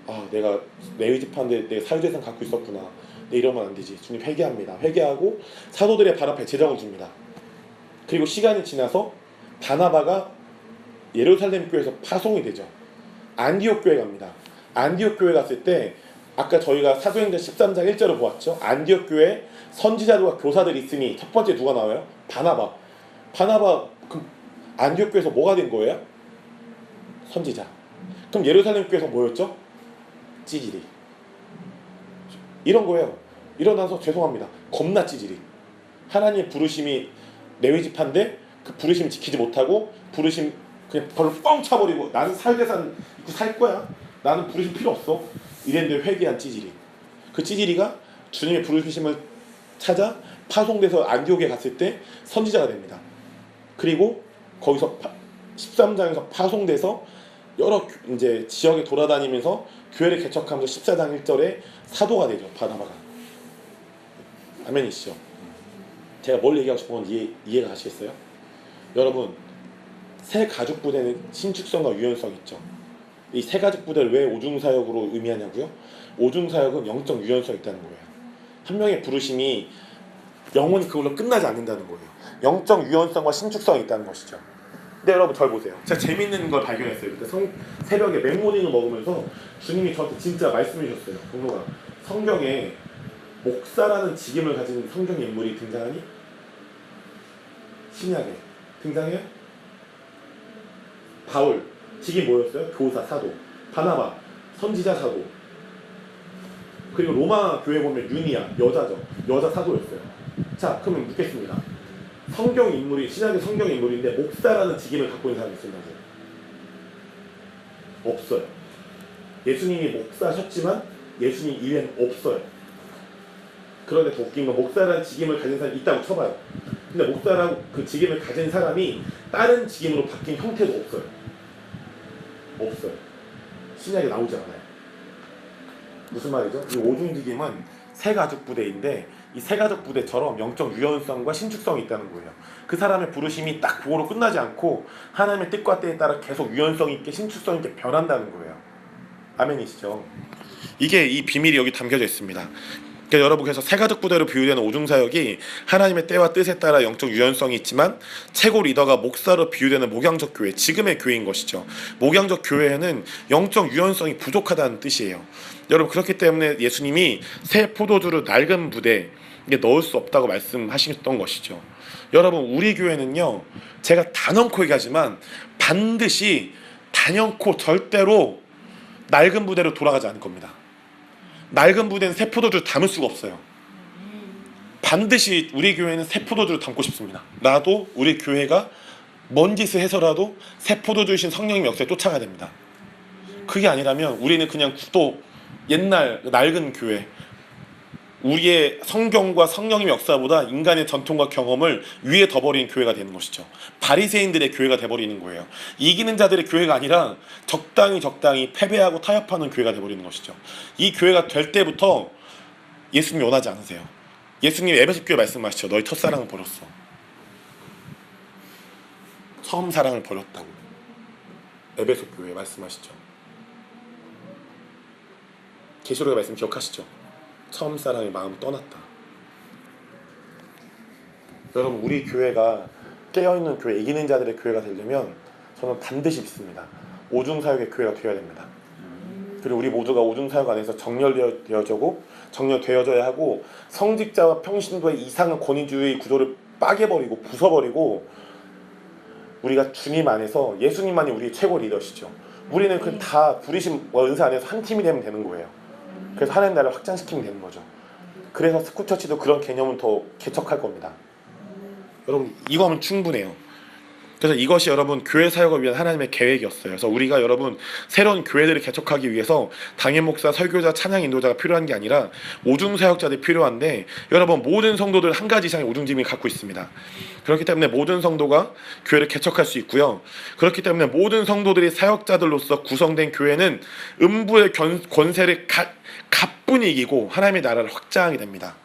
A: 아, 내가 레위지파인데 내가 사유재산 갖고 있었구나. 내 이러면 안 되지. 주님 회개합니다. 회개하고 사도들의 발 앞에 제정을 줍니다. 그리고 시간이 지나서 바나바가 예루살렘 교회에서 파송이 되죠. 안디옥 교회 갑니다. 안디옥 교회 갔을 때 아까 저희가 사도행전 13장 1절을 보았죠. 안디옥 교회에 선지자들과 교사들이 있으니 첫 번째 누가 나와요? 바나바 안디옥 교회에서 뭐가 된 거예요? 선지자. 그럼 예루살렘 교회에서 뭐였죠? 찌질이. 이런 거예요. 일어나서 죄송합니다. 겁나 찌질이. 하나님의 부르심이 레위지파인데 그 부르심 지키지 못하고 부르심 그냥 별로 뻥 차버리고 나는 사유재산 입고 살 거야. 나는 부르심 필요 없어. 이랬는데 회개한 찌질이. 그 찌질이가 주님의 부르심을 찾아 파송돼서 안디옥에 갔을 때 선지자가 됩니다. 그리고 거기서 13장에서 파송돼서 여러 이제 지역에 돌아다니면서 교회를 개척하면서 14장 1절에 사도가 되죠. 바나바가. 아멘이시죠? 제가 뭘 얘기하고 싶은 건 이해가 가시겠어요? 여러분 새 가죽 부대는 신축성과 유연성 있죠. 이 새 가죽 부대를 왜 오중사역으로 의미하냐고요? 오중사역은 영적 유연성이 있다는 거예요. 한 명의 부르심이 영원히 그걸로 끝나지 않는다는 거예요. 영적 유연성과 신축성이 있다는 것이죠. 근데 여러분 절 보세요. 제가 재밌는 걸 발견했어요. 그때 새벽에 맥모닝을 먹으면서 주님이 저한테 진짜 말씀해 주셨어요. 공로가 성경에 목사라는 직임을 가진 성경의 인물이 등장하니? 신약에 등장해요? 바울 직임 뭐였어요? 교사, 사도. 바나바 선지자, 사도. 그리고 로마 교회 보면 유니아 여자죠. 여자 사도였어요. 자, 그러면 묻겠습니다. 성경 인물이 신약의 성경 인물인데 목사라는 직임을 갖고 있는 사람이 있었나요? 없어요. 예수님이 목사셨지만 예수님 이외에는 없어요. 그런데 더 웃긴 건 목사라는 직임을 가진 사람이 있다고 쳐봐요. 근데 목사라고 그 직임을 가진 사람이 다른 직임으로 바뀐 형태도 없어요. 없어요. 신약에 나오지 않아요. 무슨 말이죠? 이 오중직임은 세가족 부대인데 이 세가족 부대처럼 영적 유연성과 신축성이 있다는 거예요. 그 사람의 부르심이 딱 그거로 끝나지 않고 하나님의 뜻과 때에 따라 계속 유연성 있게 신축성 있게 변한다는 거예요. 아멘이시죠? 이게 이 비밀이 여기 담겨져 있습니다. 그러니까 여러분, 그래서 세가족 부대로 비유되는 오중사역이 하나님의 때와 뜻에 따라 영적 유연성이 있지만 최고 리더가 목사로 비유되는 목양적 교회, 지금의 교회인 것이죠. 목양적 교회에는 영적 유연성이 부족하다는 뜻이에요. 여러분, 그렇기 때문에 예수님이 새 포도주를 낡은 부대에 넣을 수 없다고 말씀하셨던 것이죠. 여러분, 우리 교회는요, 제가 단언코 얘기하지만 반드시 단연코 절대로 낡은 부대로 돌아가지 않을 겁니다. 낡은 부대는 새 포도주를 담을 수가 없어요. 반드시 우리 교회는 새 포도주를 담고 싶습니다. 나도 우리 교회가 뭔 짓을 해서라도 새 포도주이신 성령님 역사에 쫓아가야 됩니다. 그게 아니라면 우리는 그냥 또 옛날 낡은 교회, 우리의 성경과 성령님의 역사보다 인간의 전통과 경험을 위에 둬버리는 교회가 되는 것이죠. 바리새인들의 교회가 돼버리는 거예요. 이기는 자들의 교회가 아니라 적당히 패배하고 타협하는 교회가 돼버리는 것이죠. 이 교회가 될 때부터 예수님이 원하지 않으세요. 예수님이 에베소 교회 말씀하시죠. 너희 첫사랑을 버렸어. 처음 사랑을 버렸다고 에베소 교회 말씀하시죠. 계시록의 말씀 기억하시죠? 처음 사랑의 마음을 떠났다. 여러분, 우리 교회가 깨어있는 교회, 이기는 자들의 교회가 되려면 저는 반드시 믿습니다. 오중사역의 교회가 되어야 됩니다. 그리고 우리 모두가 오중사역 안에서 정렬되어져야 하고 성직자와 평신도의 이상한 권위주의 구조를 빠개버리고 부숴버리고 우리가 주님 안에서 예수님만이 우리의 최고 리더시죠. 우리는 그 다 부르심 은사 안에서 한 팀이 되면 되는 거예요. 그래서 하나님 나라를 확장시키면 되는 거죠. 그래서 스쿠처치도 그런 개념은 더 개척할 겁니다. 여러분, 이거 하면 충분해요. 그래서 이것이 여러분 교회 사역을 위한 하나님의 계획이었어요. 그래서 우리가 여러분 새로운 교회들을 개척하기 위해서 당임 목사, 설교자, 찬양 인도자가 필요한 게 아니라 오중 사역자들이 필요한데 여러분 모든 성도들 한 가지 이상의 오중짐을 갖고 있습니다. 그렇기 때문에 모든 성도가 교회를 개척할 수 있고요. 그렇기 때문에 모든 성도들이 사역자들로서 구성된 교회는 음부의 권세를 가뿐히 이기고 하나님의 나라를 확장하게 됩니다.